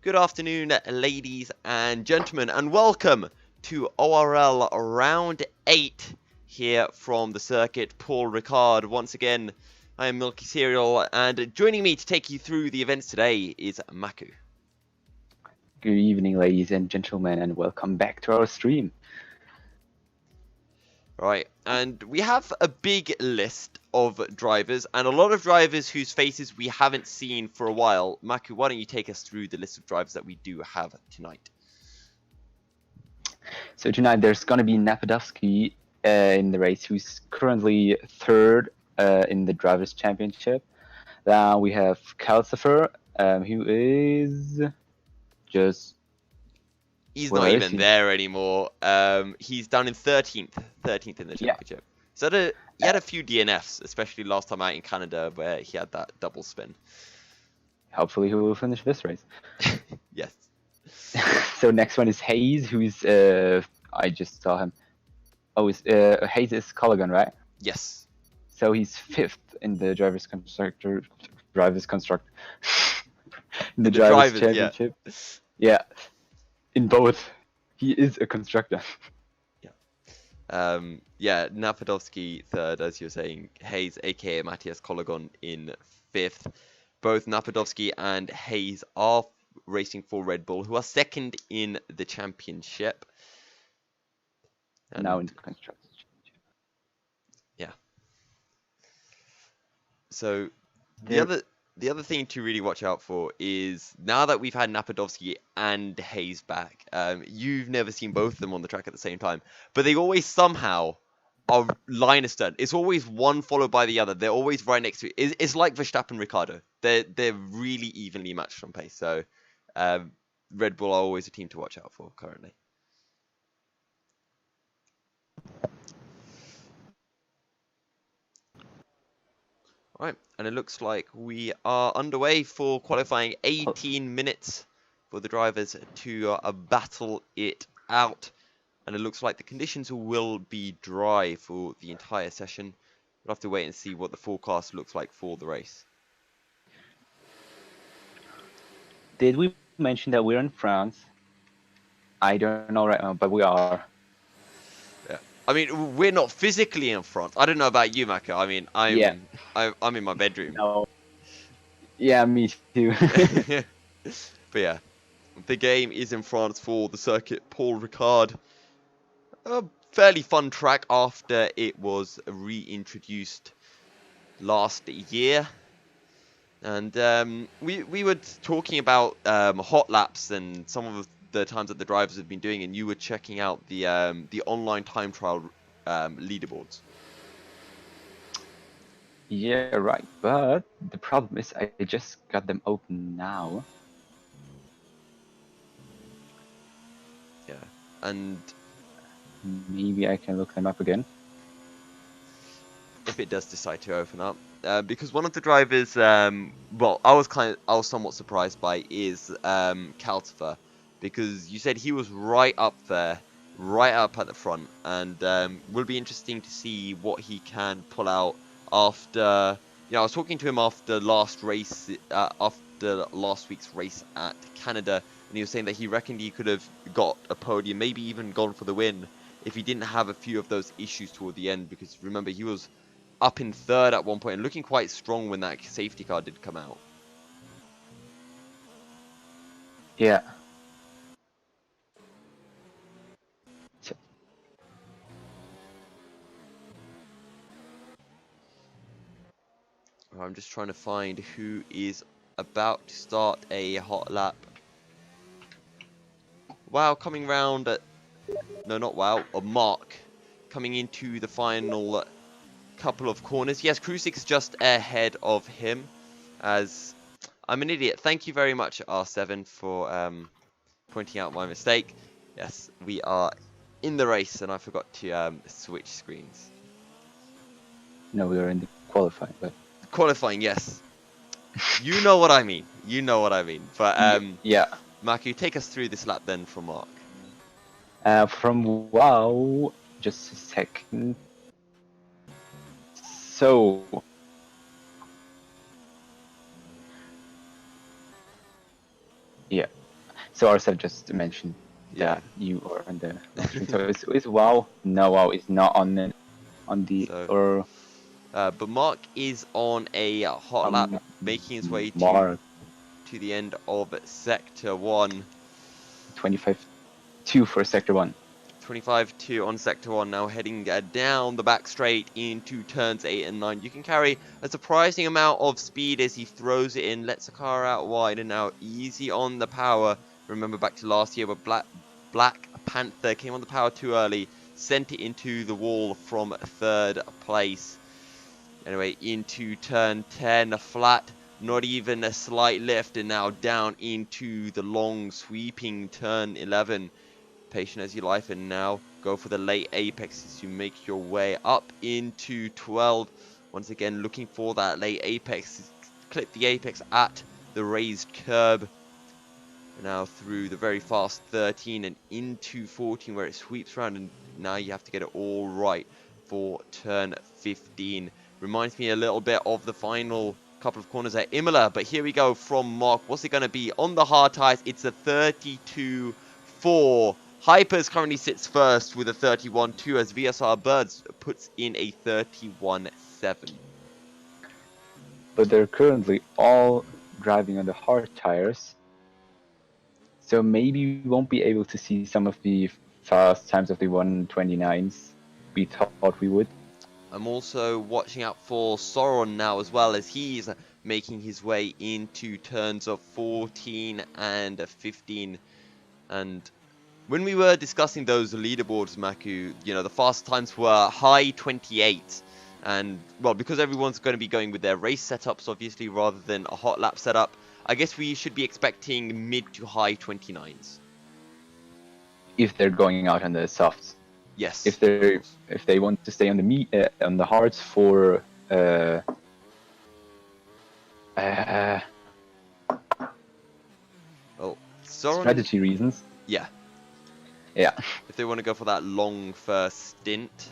Good afternoon, ladies and gentlemen, and welcome to ORL Round 8 here from the circuit. Paul Ricard. Once again, I am MilkyCereal, and joining me to take you through the events today is Maku. Good evening, ladies and gentlemen, and welcome back to our stream. Right, and we have a big list of drivers, and a lot of drivers whose faces we haven't seen for a while. Maku, why don't you take us through the list of drivers that we do have tonight? So tonight there's going to be Napadovsky in the race, who's currently third in the Drivers' Championship. Then we have Calcifer, who is just... He's not even there anymore. He's down in 13th in the championship. So he had a few DNFs, especially last time out in Canada where he had that double spin. Hopefully he will finish this race. Yes. So next one is Hayes, who's I just saw him. Oh, Hayes is Colligan, right? Yes. So he's 5th in the Drivers' Constructor in the Drivers' Championship. Yeah. In both, he is a constructor. Yeah, Napadovsky third, as you're saying. Hayes, aka Matthias Colligan, in 5th. Both Napadovsky and Hayes are racing for Red Bull, who are second in the championship. And now in the constructors championship. Yeah. So the other thing to really watch out for is, now that we've had Napadovsky and Hayes back, you've never seen both of them on the track at the same time, but they always somehow are line astern. It's always one followed by the other. They're always right next to it. It's like Verstappen, Ricciardo. They're really evenly matched on pace. So Red Bull are always a team to watch out for currently. Right, and it looks like we are underway for qualifying. 18 minutes for the drivers to battle it out. And it looks like the conditions will be dry for the entire session. We'll have to wait and see what the forecast looks like for the race. Did we mention that we're in France? I don't know right now, but we are. Yeah. I mean, we're not physically in France. I don't know about you, Maka. I mean, I'm in my bedroom. No. Yeah, me too. But yeah, the game is in France for the circuit Paul Ricard. A fairly fun track after it was reintroduced last year. And we were talking about hot laps and some of the times that the drivers have been doing, and you were checking out the online time trial leaderboards. Yeah, right. But the problem is I just got them open now. Yeah, and maybe I can look them up again. If it does decide to open up, because one of the drivers, well, I was somewhat surprised by is Calcifer, because you said he was right up there, right up at the front, and will be interesting to see what he can pull out after. I was talking to him after last race, after last week's race at Canada, and he was saying that he reckoned he could have got a podium, maybe even gone for the win, if he didn't have a few of those issues toward the end. Because remember, he was up in 3rd at one point and looking quite strong when that safety car did come out. Yeah. I'm just trying to find who is about to start a hot lap. Wow, coming round at... No, not Wow, or Mark. Coming into the final couple of corners. Yes, Krusik is just ahead of him. As I'm an idiot. Thank you very much, R7, for pointing out my mistake. Yes, we are in the race, and I forgot to switch screens. No, we are in the qualifying, but... Qualifying, yes. You know what I mean. You know what I mean. But yeah. Maku, take us through this lap then from Mark. From Wow, just a second. So yeah, So R7 just mentioned Yeah. that you are on the screen. So it's wow. No, wow, it's not on the So, or but Mark is on a hot lap, making his way Mark to the end of Sector 1. 25-2 for Sector 1. 25-2 on Sector 1, now heading down the back straight into turns 8 and 9. You can carry a surprising amount of speed as he throws it in, lets the car out wide, and now easy on the power. Remember back to last year where Black Panther came on the power too early, sent it into the wall from 3rd place. Anyway, into turn 10, a flat, not even a slight lift, and now down into the long sweeping turn 11. Patient as you like, and now go for the late apex as you make your way up into 12. Once again, looking for that late apex. Clip the apex at the raised curb. Now through the very fast 13 and into 14 where it sweeps around, and now you have to get it all right for turn 15. Reminds me a little bit of the final couple of corners at Imola, but here we go from Mark. What's it going to be on the hard tires? It's a 32-4. Hypers currently sits first with a 31-2 as VSR Birds puts in a 31-7. But they're currently all driving on the hard tires. So maybe we won't be able to see some of the fast times of the 129s we thought we would. I'm also watching out for Sauron now as well, as he's making his way into turns of 14 and 15. And when we were discussing those leaderboards, Maku, you know, the fast times were high 28. And, well, because everyone's going to be going with their race setups, obviously, rather than a hot lap setup, I guess we should be expecting mid to high 29s. If they're going out on the softs. Yes. If they want to stay on the hards for well, Sauron, strategy reasons. Yeah. Yeah. If they want to go for that long first stint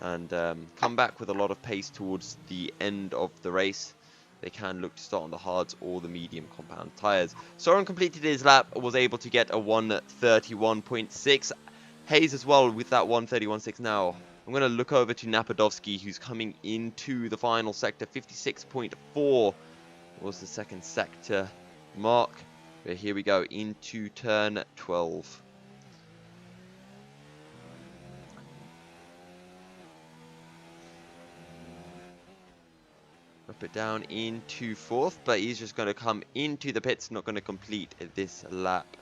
and come back with a lot of pace towards the end of the race, they can look to start on the hards or the medium compound tyres. Soren completed his lap, was able to get a 1:31.6. Hayes as well with that 1:31.6 now. I'm going to look over to Napadovsky, who's coming into the final sector. 56.4 was the second sector mark. But here we go into turn 12. Up it down into 4th, but he's just going to come into the pits, not going to complete this lap.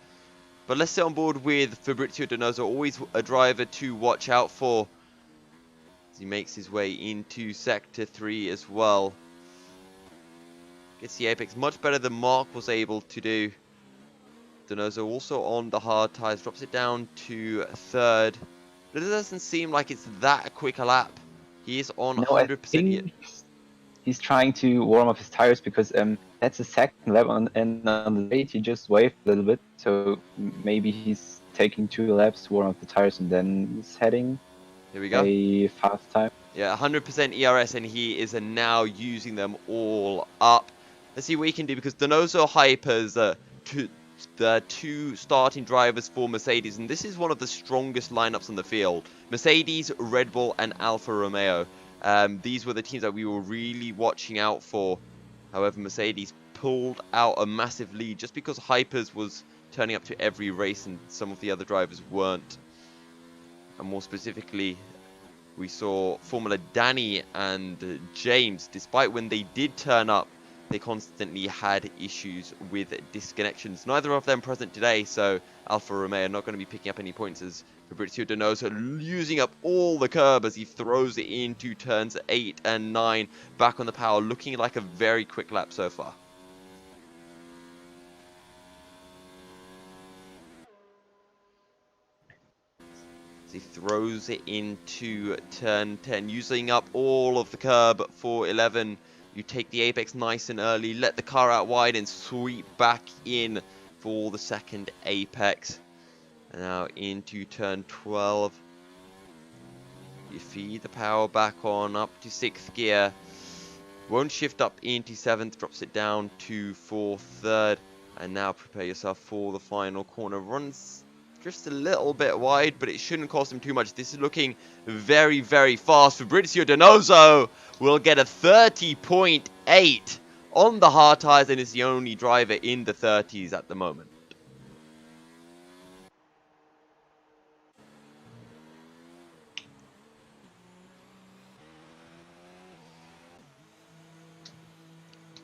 But let's sit on board with Fabrizio Donoso, always a driver to watch out for as he makes his way into Sector 3 as well. Gets the apex much better than Mark was able to do. Donoso also on the hard tyres, drops it down to 3rd. But it doesn't seem like it's that quick a lap. He is on 100% yet. He's trying to warm up his tires because that's the second lap, and on the straight he just waved a little bit. So maybe he's taking 2 laps to warm up the tires and then he's heading Here we go. A fast time. Yeah, 100% ERS, and he is now using them all up. Let's see what he can do, because Donoso Hypers the 2 starting drivers for Mercedes, and this is one of the strongest lineups on the field. Mercedes, Red Bull, and Alfa Romeo. These were the teams that we were really watching out for. However, Mercedes pulled out a massive lead just because Hypers was turning up to every race and some of the other drivers weren't. And more specifically, we saw Formula Danny and James, despite when they did turn up, they constantly had issues with disconnections. Neither of them present today, so Alfa Romeo are not going to be picking up any points as Fabrizio Donoso using up all the curb as he throws it into turns 8 and 9. Back on the power, looking like a very quick lap so far. As he throws it into turn 10, using up all of the curb for 11. You take the apex nice and early, let the car out wide and sweep back in for the second apex. And now into turn 12. You feed the power back on up to 6th gear. Won't shift up into 7th, drops it down to 4th, 3rd. And now prepare yourself for the final corner. Runs just a little bit wide, but it shouldn't cost him too much. This is looking very, very fast. Fabrizio Donoso will get a 30.8 on the hard tires and is the only driver in the 30s at the moment.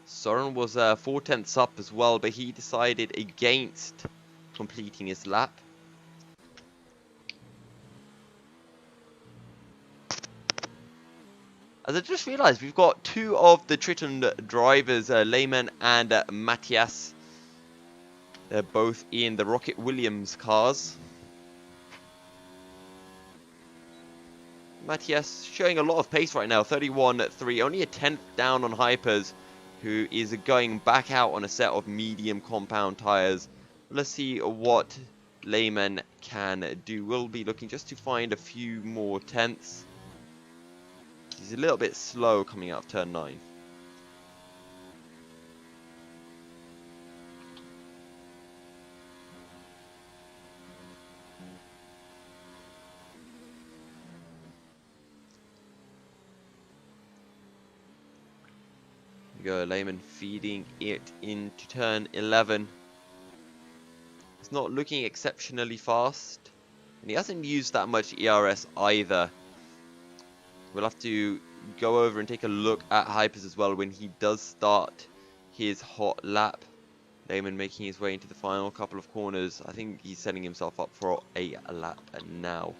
Soren was 4/10 up as well, but he decided against completing his lap. As I just realised, we've got two of the Triton drivers, Lehman and Matthias. They're both in the Rocket Williams cars. Matthias showing a lot of pace right now, 31.3, only a 10th down on Hypers, who is going back out on a set of medium compound tyres. Let's see what Lehman can do. We'll be looking just to find a few more tenths. He's a little bit slow coming out of turn 9. Go Lehman feeding it into turn 11. It's not looking exceptionally fast, and he hasn't used that much ERS either. We'll have to go over and take a look at Hypers as well when he does start his hot lap. Lehman making his way into the final couple of corners. I think he's setting himself up for a lap now.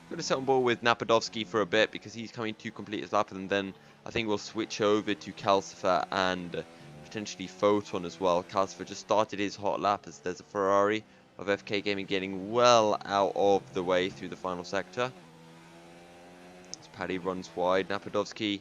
Going to set on board with Napadovsky for a bit because he's coming to complete his lap, and then I think we'll switch over to Calcifer and potentially Photon as well. Calcifer just started his hot lap as there's a Ferrari of FK Gaming getting well out of the way through the final sector. As Paddy runs wide, Napadovsky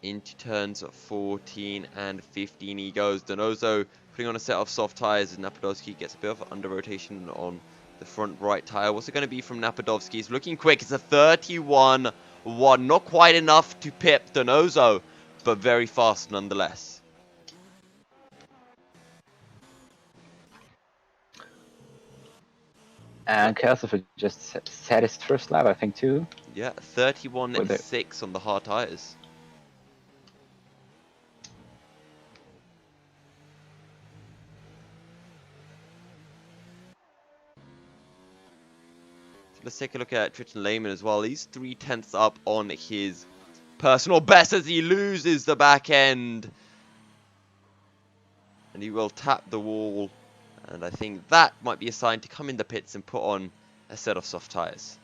into turns 14 and 15 he goes. Donoso putting on a set of soft tyres as Napadovsky gets a bit of under rotation on the front right tyre. What's it going to be from Napadovsky? He's looking quick. It's a 31.1. Not quite enough to pip Donoso, but very fast nonetheless. And Calcifer just set his first lap, I think, too. Yeah, 31.6 on the hard tyres. Let's take a look at Triton Lehman as well. He's 3/10 up on his personal best as he loses the back end. And he will tap the wall. And I think that might be a sign to come in the pits and put on a set of soft tyres.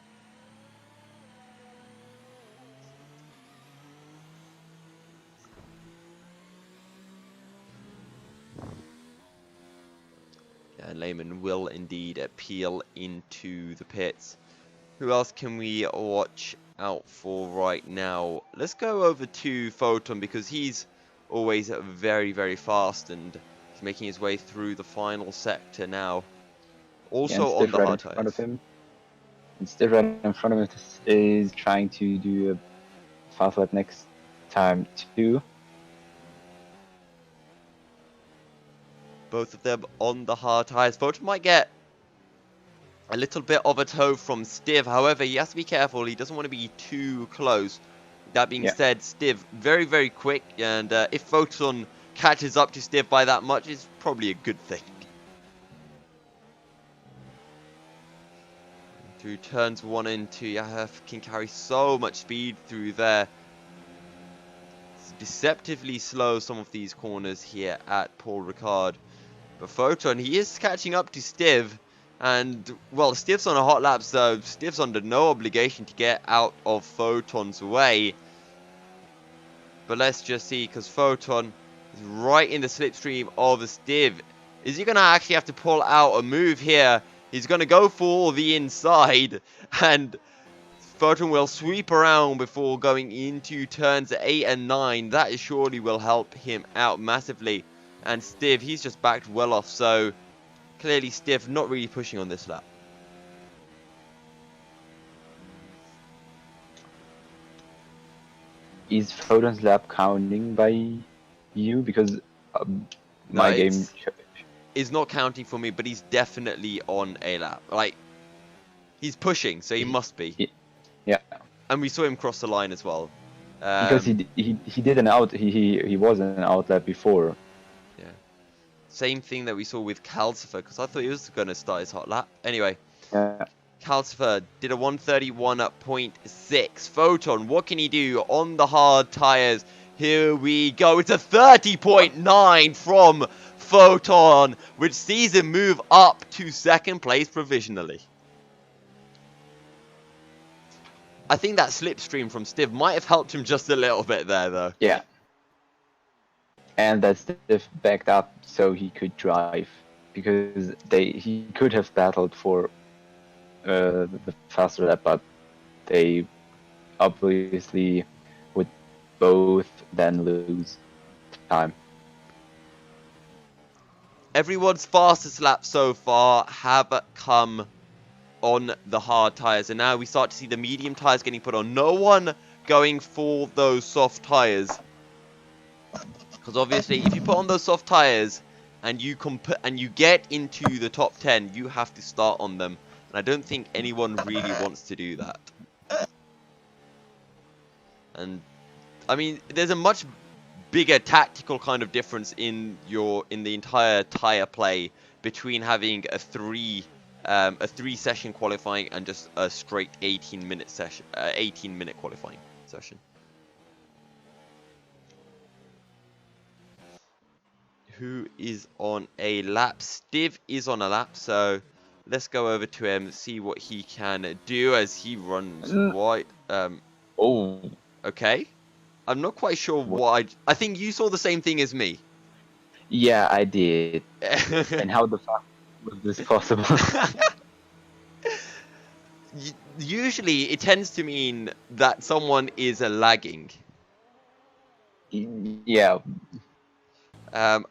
And Lehman will indeed peel into the pits. Who else can we watch out for right now? Let's go over to Photon because he's always very, very fast and he's making his way through the final sector now. Also on the hard tyres. And Stiff right in front of him is trying to do a fast lap next time too. Both of them on the hard tyres. Photon might get a little bit of a toe from Stiv. However, he has to be careful. He doesn't want to be too close. That being said, Stiv very, very quick. And if Photon catches up to Stiv by that much, it's probably a good thing. Through turns 1 and 2, Yahaf can carry so much speed through there. It's deceptively slow, some of these corners here at Paul Ricard. But Photon, he is catching up to Stiv. And, well, Stiv's on a hot lap, so Stiv's under no obligation to get out of Photon's way. But let's just see, because Photon is right in the slipstream of Stiv. Is he going to actually have to pull out a move here? He's going to go for the inside, and Photon will sweep around before going into turns 8 and 9. That surely will help him out massively. And Stiv, he's just backed well off, so clearly Stiv not really pushing on this lap. Is Foden's lap counting by you? Because my game is not counting for me, but he's definitely on a lap. Like, he's pushing, so he must be. Yeah. And we saw him cross the line as well. Because he did an out. He was an outlap before. Yeah. Same thing that we saw with Calcifer, because I thought he was going to start his hot lap. Anyway. Yeah. Calcifer did a 131.6. Photon, what can he do on the hard tires? Here we go. It's a 30.9 from Photon, which sees him move up to second place provisionally. I think that slipstream from Stiv might have helped him just a little bit there, though. Yeah. And that Stiv backed up so he could drive, because he could have battled for the faster lap, but they obviously would both then lose time. Everyone's fastest laps so far have come on the hard tires, and now we start to see the medium tires getting put on. No one going for those soft tires, because obviously if you put on those soft tires and you get into the top 10, you have to start on them, and I don't think anyone really wants to do that. And I mean, there's a much bigger tactical kind of difference in the entire tire play between having a three session qualifying and just a straight 18-minute session, 18-minute qualifying session. Who is on a lap? Stiv is on a lap, so let's go over to him, see what he can do as he runs wide. Oh. Okay. I'm not quite sure why. I think you saw the same thing as me. Yeah, I did. And how the fuck was this possible? Usually, it tends to mean that someone is lagging. Yeah.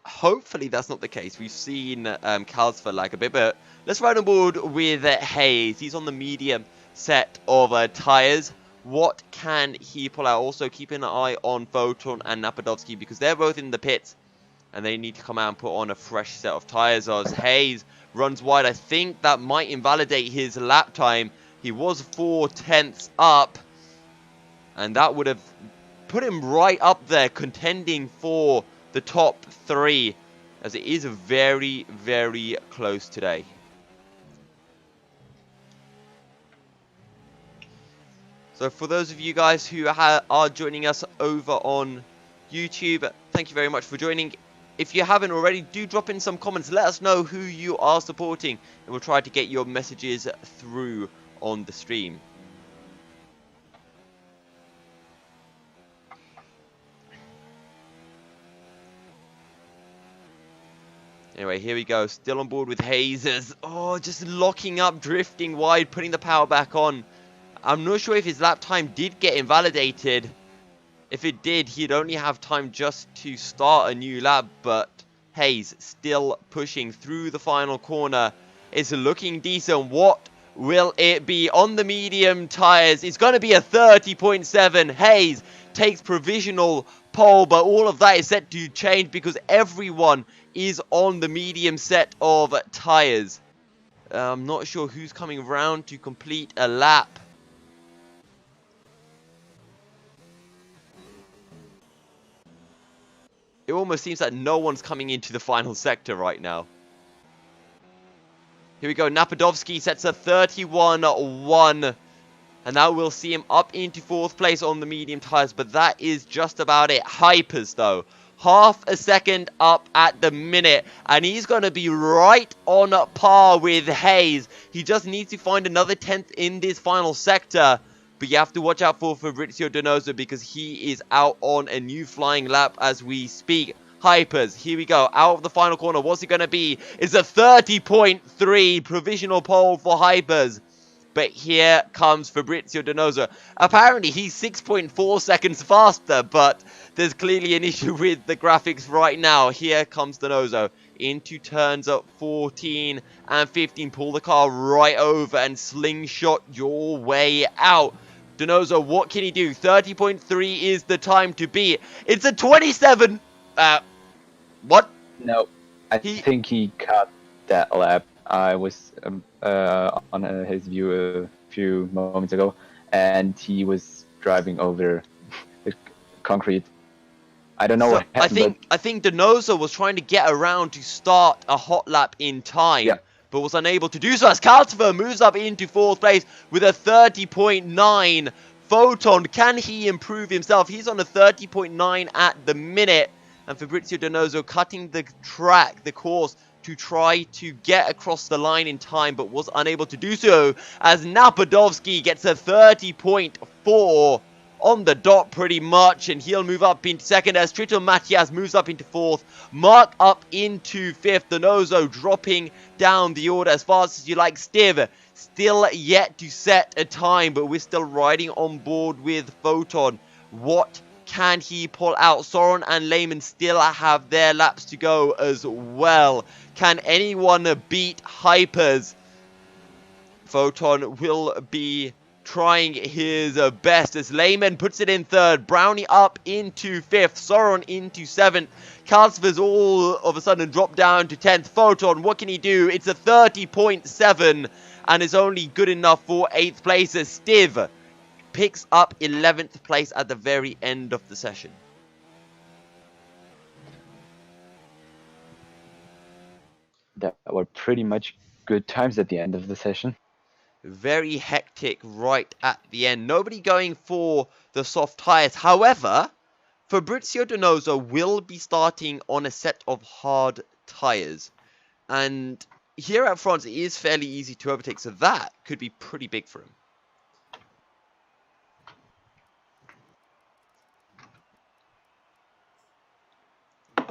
Hopefully, that's not the case. We've seen Calcifer lag a bit, but let's ride on board with Hayes. He's on the medium set of tires. What can he pull out? Also, keeping an eye on Photon and Napadovsky, because they're both in the pits and they need to come out and put on a fresh set of tires. As Hayes runs wide, I think that might invalidate his lap time. He was 4/10 up, and that would have put him right up there contending for the top 3, as it is very, very close today. So for those of you guys who are joining us over on YouTube, thank you very much for joining. If you haven't already, do drop in some comments. Let us know who you are supporting, and we'll try to get your messages through on the stream. Anyway, here we go. Still on board with Hazers. Oh, just locking up, drifting wide, putting the power back on. I'm not sure if his lap time did get invalidated. If it did, he'd only have time just to start a new lap, but Hayes still pushing through the final corner. It's looking decent. What will it be on the medium tires? It's going to be a 30.7. Hayes takes provisional pole, but all of that is set to change because everyone is on the medium set of tires. I'm not sure who's coming around to complete a lap. It almost seems like no one's coming into the final sector right now. Here we go. Napadovsky sets a 31.1. And that will see him up into 4th place on the medium tires. But that is just about it. Hypers, though. Half a second up at the minute. And he's going to be right on par with Hayes. He just needs to find another 10th in this final sector. But you have to watch out for Fabrizio Donoso because he is out on a new flying lap as we speak. Hypers, here we go, out of the final corner. What's it going to be? It's a 30.3 provisional pole for Hypers. But here comes Fabrizio Donoso. Apparently, he's 6.4 seconds faster, but there's clearly an issue with the graphics right now. Here comes Donoso into turns up 14 and 15. Pull the car right over and slingshot your way out. Donoso, what can he do? 30.3 is the time to beat. It's a 27. What? No, I think he cut that lap. I was on his view a few moments ago, and he was driving over the concrete. I don't know what happened. I think Donoso was trying to get around to start a hot lap in time, but was unable to do so as Calcifer moves up into 4th place with a 30.9. Photon, can he improve himself? He's on a 30.9 at the minute. And Fabrizio Donoso cutting the track, the course, to try to get across the line in time, but was unable to do so, as Napadovsky gets a 30.4 on the dot pretty much, and he'll move up into 2nd as Triton Matias moves up into 4th, Mark up into 5th, Donoso dropping down the order as fast as you like. Stiv still yet to set a time, but we're still riding on board with Photon. What can he pull out? Soren and Lehman still have their laps to go as well. Can anyone beat Hypers? Photon will be trying his best as Lehman puts it in 3rd. Brownie up into 5th. Soren into 7th. Calcifer's all of a sudden dropped down to 10th. Photon, what can he do? It's a 30.7 and is only good enough for 8th place as Stiv picks up 11th place at the very end of the session. That were pretty much good times at the end of the session. Very hectic right at the end. Nobody going for the soft tyres. However, Fabrizio Donoso will be starting on a set of hard tyres. And here at France, it is fairly easy to overtake, so that could be pretty big for him.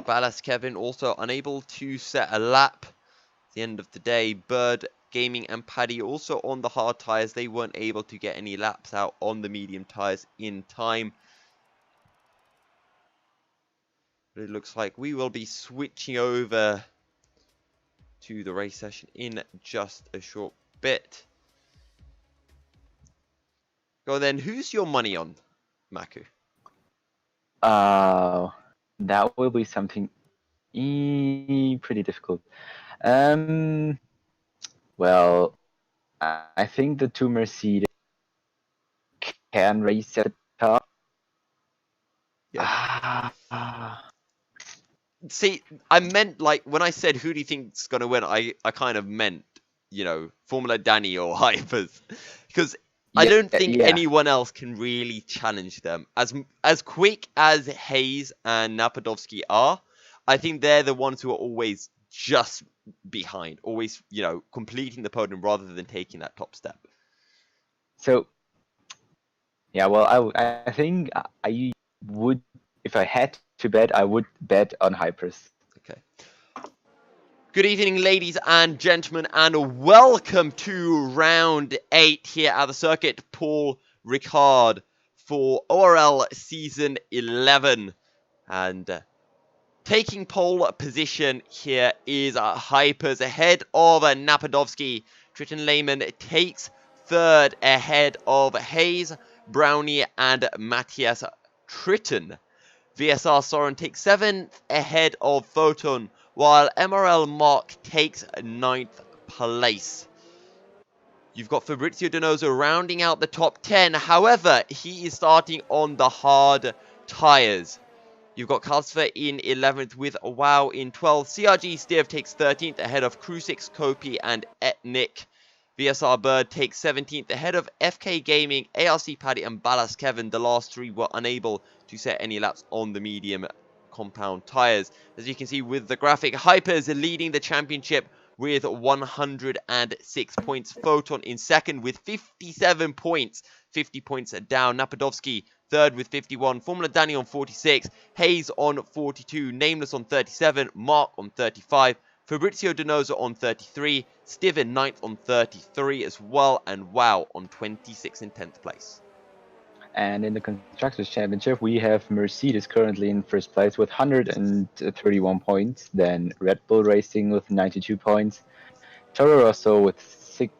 Ballas Kevin also unable to set a lap. At the end of the day, Bird Gaming and Paddy also on the hard tyres. They weren't able to get any laps out on the medium tyres in time. But it looks like we will be switching over to the race session in just a short bit. Go then, who's your money on, Maku? That will be something pretty difficult. Well, I think the 2 Mercedes can race at the top. Yeah. See, I meant, like, when I said who do you think's going to win, I kind of meant, you know, Formula Danny or Hypers. Because I don't think anyone else can really challenge them. As quick as Hayes and Napadovsky are, I think they're the ones who are always just behind. Always, you know, completing the podium rather than taking that top step. So, yeah, well, I think I would, if I had to bet, I would bet on Hypers. Okay. Good evening, ladies and gentlemen, and welcome to round 8 here at the circuit. Paul Ricard for ORL Season 11. And taking pole position here is Hypers ahead of Napadovsky. Triton Lehman takes 3rd ahead of Hayes, Brownie, and Matthias Triton. VSR Soren takes 7th ahead of Photon, while MRL Mark takes 9th place. You've got Fabrizio Donoso rounding out the top 10. However, he is starting on the hard tyres. You've got Calcifer in 11th with Wow in 12th. CRG Stiv takes 13th ahead of Crucix, Kopi, and Etnik. VSR Bird takes 17th ahead of FK Gaming, ARC Paddy, and Ballas Kevin. The last 3 were unable to set any laps on the medium compound tyres. As you can see with the graphic, Hypers leading the championship with 106 points. Photon in 2nd with 57 points. 50 points down. Napadovsky 3rd with 51. Formula Danny on 46. Hayes on 42. Nameless on 37. Mark on 35. Fabrizio Donoso on 33, Stiven 9th on 33 as well, and Wow on 26 in 10th place. And in the Constructors' Championship, we have Mercedes currently in first place with 131 points, then Red Bull Racing with 92 points, Toro Rosso with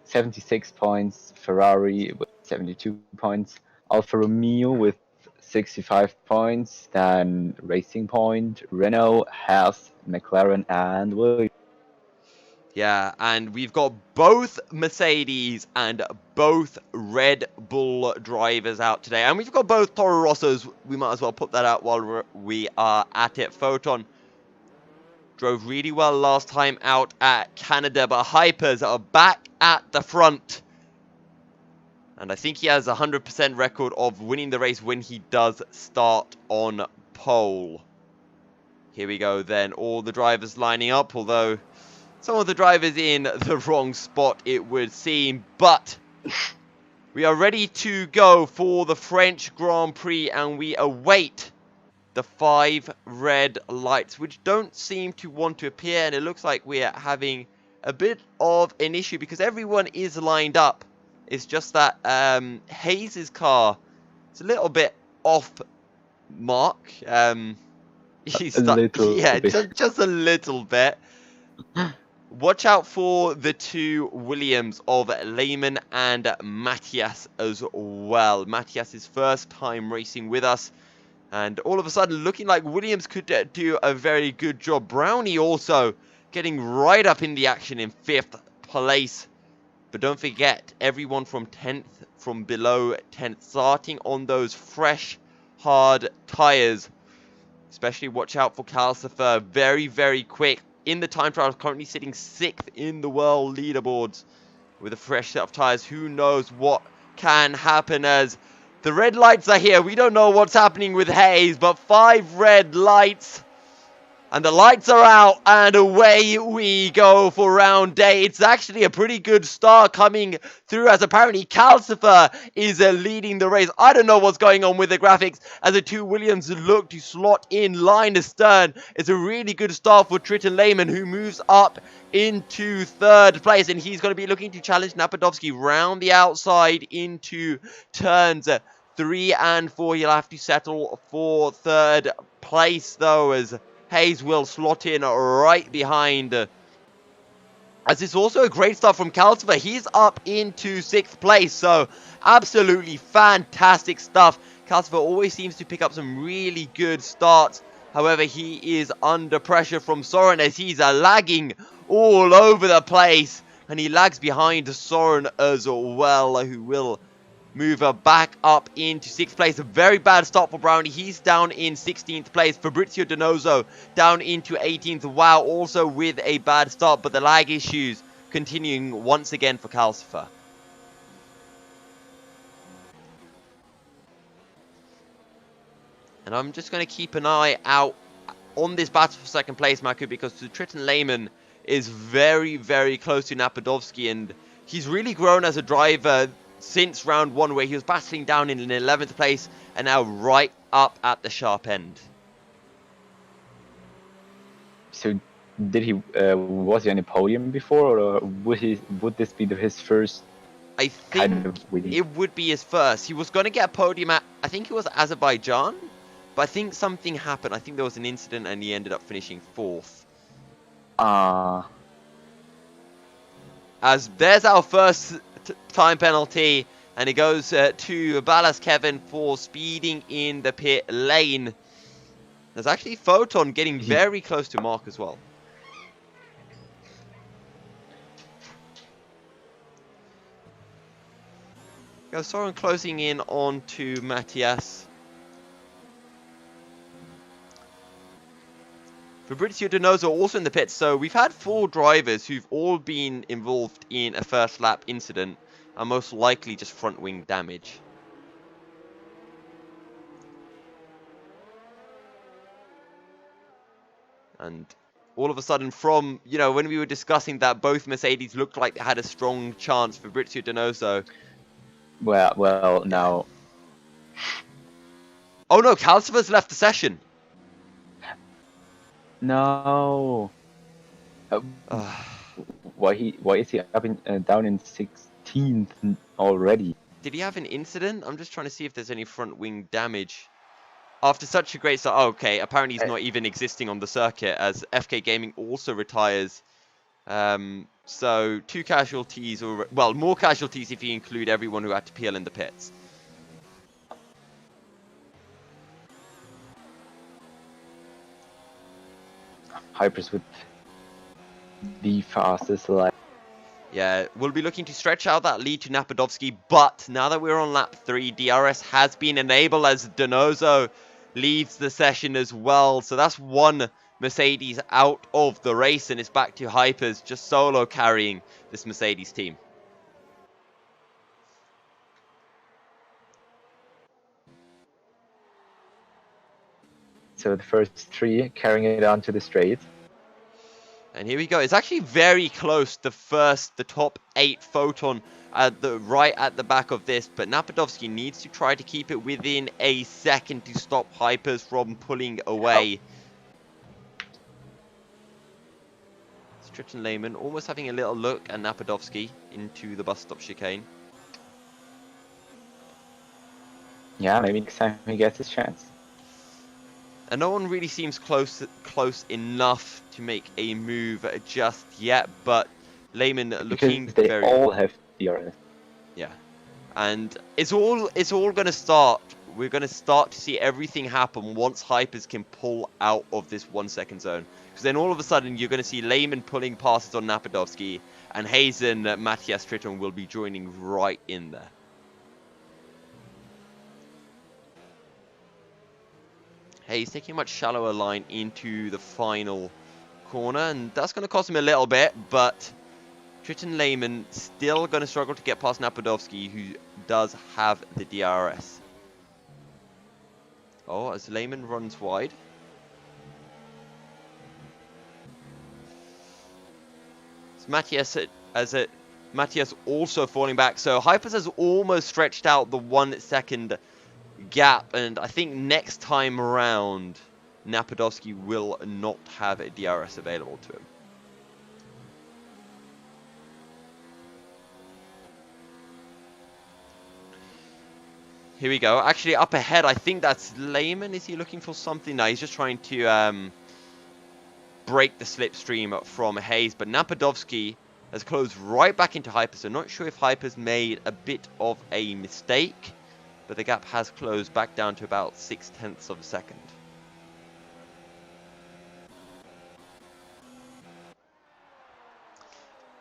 76 points, Ferrari with 72 points, Alfa Romeo with 65 points, then Racing Point, Renault, Haas, McLaren, and Williams. Yeah, and we've got both Mercedes and both Red Bull drivers out today. And we've got both Toro Rossos. We might as well put that out while we are at it. Photon drove really well last time out at Canada, but Hypers are back at the front. And I think he has a 100% record of winning the race when he does start on pole. Here we go then, all the drivers lining up, although some of the drivers in the wrong spot, it would seem. But we are ready to go for the French Grand Prix, and we await the 5 red lights, which don't seem to want to appear. And it looks like we are having a bit of an issue because everyone is lined up. It's just that Hayes' car is a little bit off mark. He's just a little bit. Watch out for the 2 Williams of Lehman and Matthias as well. Matthias' first time racing with us. And all of a sudden, looking like Williams could do a very good job. Brownie also getting right up in the action in 5th place. But don't forget, everyone from 10th, from below 10th, starting on those fresh, hard tyres. Especially watch out for Calcifer. Very, very quick. In the time trial, currently sitting 6th in the world leaderboards with a fresh set of tyres. Who knows what can happen as the red lights are here. We don't know what's happening with Hayes, but 5 red lights. And the lights are out, and away we go for round day. It's actually a pretty good start coming through, as apparently Calcifer is leading the race. I don't know what's going on with the graphics, as the 2 Williams look to slot in line astern. It's a really good start for Triton Lehman, who moves up into 3rd place, and he's going to be looking to challenge Napadovsky round the outside into turns 3 and 4. He'll have to settle for 3rd place, though, as Hayes will slot in right behind. As it's also a great start from Calcifer. He's up into 6th place. So absolutely fantastic stuff. Calcifer always seems to pick up some really good starts. However, he is under pressure from Soren as he's lagging all over the place. And he lags behind Soren as well, who will move back up into 6th place. A very bad start for Brownie. He's down in 16th place. Fabrizio Donoso down into 18th. Wow, also with a bad start, but the lag issues continuing once again for Calcifer. And I'm just going to keep an eye out on this battle for 2nd place, Maku, because Triton Lehman is very, very close to Napadovsky, and he's really grown as a driver since round 1, where he was battling down in 11th place and now right up at the sharp end. So did he was he on a podium before, or would this be his first? I think it would be his first. He was going to get a podium at, I think it was Azerbaijan, but I think something happened. I think there was an incident and he ended up finishing 4th. As there's our first time penalty, and it goes to Ballas Kevin for speeding in the pit lane. There's actually Photon getting very close to Mark as well. Soren closing in on to Matthias. Fabrizio Donoso also in the pits. So we've had 4 drivers who've all been involved in a first lap incident, and most likely just front wing damage. And all of a sudden, from, you know, when we were discussing that both Mercedes looked like they had a strong chance, Fabrizio Donoso. Well, now. Oh no, Calcifer's left the session. No. Why is he up in down in 16th already? Did he have an incident? I'm just trying to see if there's any front wing damage. After such a great start, oh, okay, apparently he's not even existing on the circuit as FK Gaming also retires. So 2 casualties, or well, more casualties if you include everyone who had to peel in the pits. Hypers with the fastest lap. Yeah, we'll be looking to stretch out that lead to Napadovsky, but now that we're on lap 3, DRS has been enabled as Donoso leaves the session as well. So that's one Mercedes out of the race, and it's back to Hypers just solo carrying this Mercedes team. So the first 3 carrying it onto the straight. And here we go. It's actually very close. The top 8 Photon right at the back of this. But Napadovsky needs to try to keep it within a second to stop Hypers from pulling away. Stricken Lehman almost having a little look at Napadovsky into the bus stop chicane. Yeah, maybe next time he gets his chance. And no one really seems close enough to make a move just yet, but Lehman looking because they very... all have DRS. Yeah. And it's all going to start. We're going to start to see everything happen once Hypers can pull out of this 1 second zone. Because then all of a sudden you're going to see Lehman pulling passes on Napadovsky, and Hayes and Matthias Tritton will be joining right in there. Hayes taking a much shallower line into the final corner, and that's going to cost him a little bit, but Tritton Lehman still going to struggle to get past Napadovsky, who does have the DRS. Oh, as Lehman runs wide. It's Matthias also falling back, so Hypers has almost stretched out the 1 second gap, and I think next time around Napadovsky will not have a DRS available to him. Here we go. Actually, up ahead, I think that's Lehman. Is he looking for something? No, he's just trying to break the slipstream from Hayes, but Napadovsky has closed right back into Hypers, so not sure if Hypers made a bit of a mistake. But the gap has closed back down to about 0.6 of a second.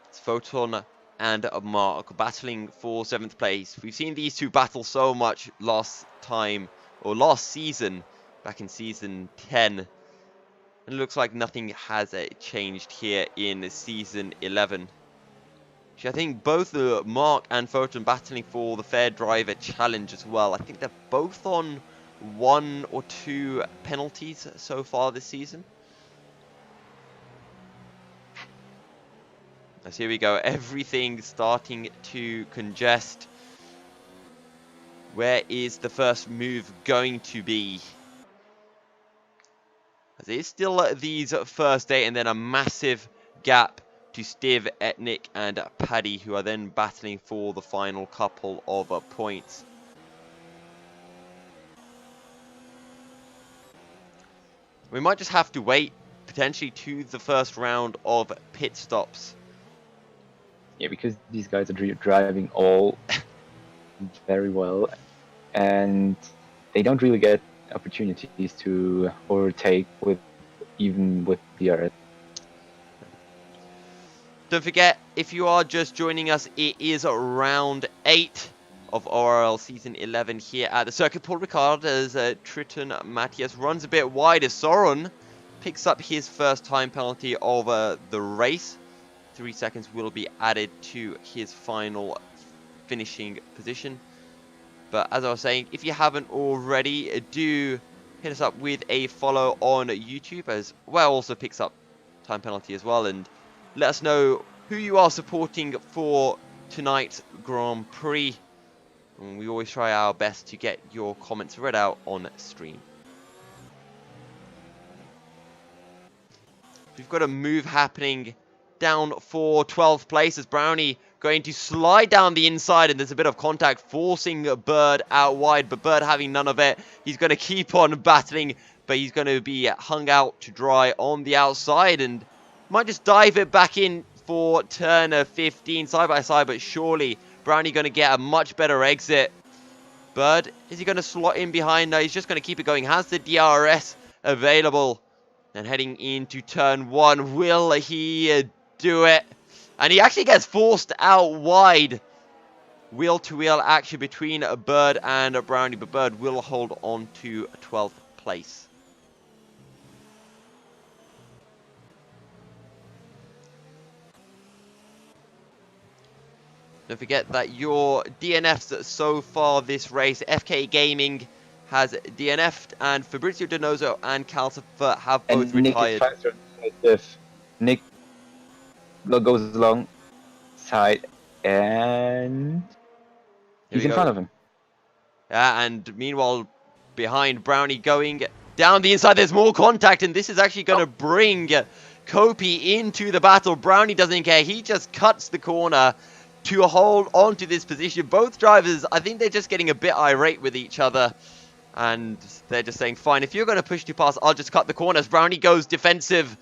It's Photon and Mark battling for 7th place. We've seen these two battle so much last season, back in season 10. And it looks like nothing has changed here in season 11. I think both Mark and Photon battling for the Fair Driver Challenge as well. I think they're both on 1 or 2 penalties so far this season. As here we go, everything starting to congest. Where is the first move going to be? As it is still these first 8 and then a massive gap to Steve, Etnik and Paddy, who are then battling for the final couple of points. We might just have to wait potentially to the first round of pit stops. Yeah, because these guys are driving all very well, and they don't really get opportunities to overtake even with DRS. Don't forget, if you are just joining us, it is round 8 of ORL Season 11 here at the circuit. Paul Ricard as Tritton Matthias runs a bit wide as Soren picks up his first time penalty of the race. 3 seconds will be added to his final finishing position. But as I was saying, if you haven't already, do hit us up with a follow on YouTube, as well also picks up time penalty as well, and let us know who you are supporting for tonight's Grand Prix. And we always try our best to get your comments read out on stream. We've got a move happening down for 12th place as Brownie going to slide down the inside, and there's a bit of contact forcing Bird out wide, but Bird having none of it. He's going to keep on battling, but he's going to be hung out to dry on the outside and might just dive it back in for turn 15 side by side, but surely Brownie going to get a much better exit. Bird, is he going to slot in behind? No, he's just going to keep it going. Has the DRS available. And heading into turn 1, will he do it? And he actually gets forced out wide. Wheel-to-wheel action between Bird and Brownie, but Bird will hold on to 12th place. Don't forget that your DNFs so far this race, FK Gaming has DNF'd, and Fabrizio Donoso and Calcifer have both retired. Nick goes along side, and he's in front of him. Yeah, and meanwhile, behind Brownie going down the inside, there's more contact, and this is actually going to bring Kopi into the battle. Brownie doesn't care. He just cuts the corner to hold on to this position. Both drivers, I think they're just getting a bit irate with each other. And they're just saying, fine, if you're going to push too fast, I'll just cut the corners. Brownie goes defensive.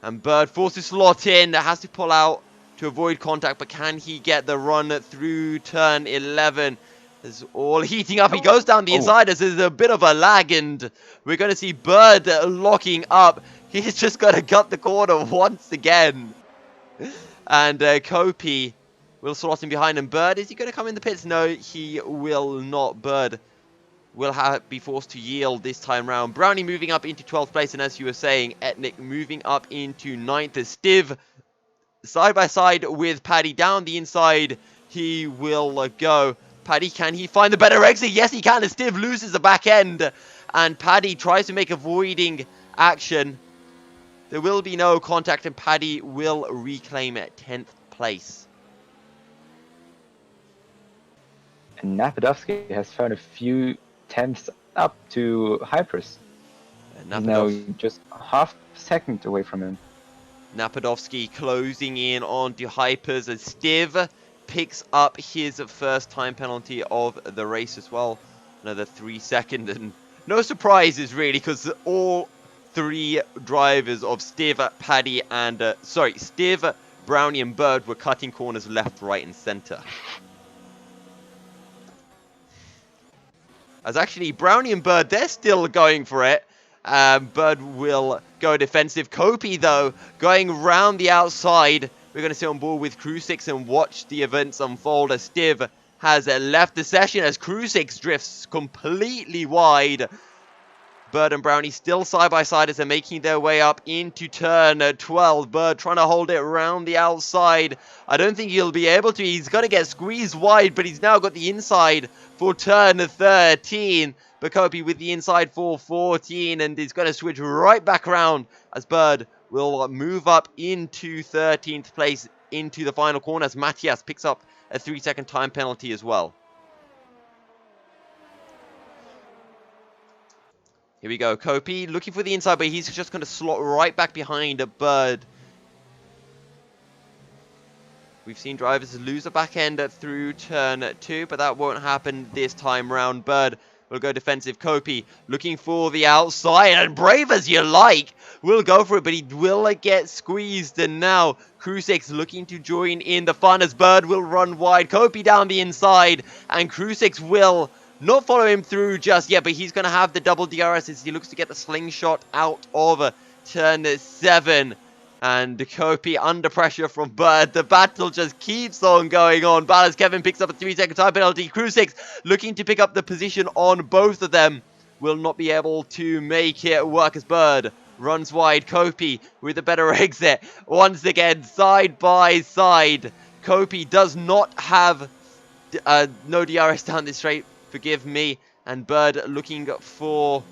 And Bird forced to slot in. Has to pull out to avoid contact. But can he get the run through turn 11? It's all heating up. He goes down the inside as there's a bit of a lag. And we're going to see Bird locking up. He's just going to cut the corner once again. And Kopi will slot in behind him. Bird, is he going to come in the pits? No, he will not. Bird will be forced to yield this time round. Brownie moving up into 12th place, and as you were saying, Etnik moving up into 9th as Stiv side by side with Paddy down the inside. He will go. Paddy, can he find the better exit? Yes, he can, as Stiv loses the back end, and Paddy tries to make avoiding action. There will be no contact, and Paddy will reclaim 10th place. And Napadovsky has found a few tenths up to Hypers. He's now just half a second away from him. Napadovsky closing in onto Hypers as Stiv picks up his first time penalty of the race as well. Another 3 seconds, and no surprises really, because all three drivers of Stiv, Paddy, and Stiv, Brownie, and Bird were cutting corners left, right, and center. As actually, Brownie and Bird, they're still going for it. Bird will go defensive. Kopi, though, going round the outside. We're going to sit on board with Crucix and watch the events unfold as Stiv has left the session as Crucix drifts completely wide. Bird and Brownie still side by side as they're making their way up into turn 12. Bird trying to hold it around the outside. I don't think he'll be able to. He's going to get squeezed wide, but he's now got the inside for turn 13. Bakopi with the inside for 14, and he's going to switch right back around as Bird will move up into 13th place into the final corner as Matthias picks up a 3-second time penalty as well. Here we go, Kopi looking for the inside, but he's just going to slot right back behind a Bird. We've seen drivers lose the back end through turn 2, but that won't happen this time round. Bird will go defensive. Kopi looking for the outside, and brave as you like, will go for it, but he will get squeezed. And now Crucix looking to join in the fun as Bird will run wide. Kopi down the inside, and Crucix will not follow him through just yet, but he's going to have the double DRS as he looks to get the slingshot out of turn 7. And Kopi under pressure from Bird. The battle just keeps on going on. Ballas Kevin picks up a 3-second time penalty. Crucix looking to pick up the position on both of them. Will not be able to make it work as Bird runs wide. Kopi with a better exit. Once again, side by side. Kopi does not have no DRS down this straight. Forgive me. And Bird looking for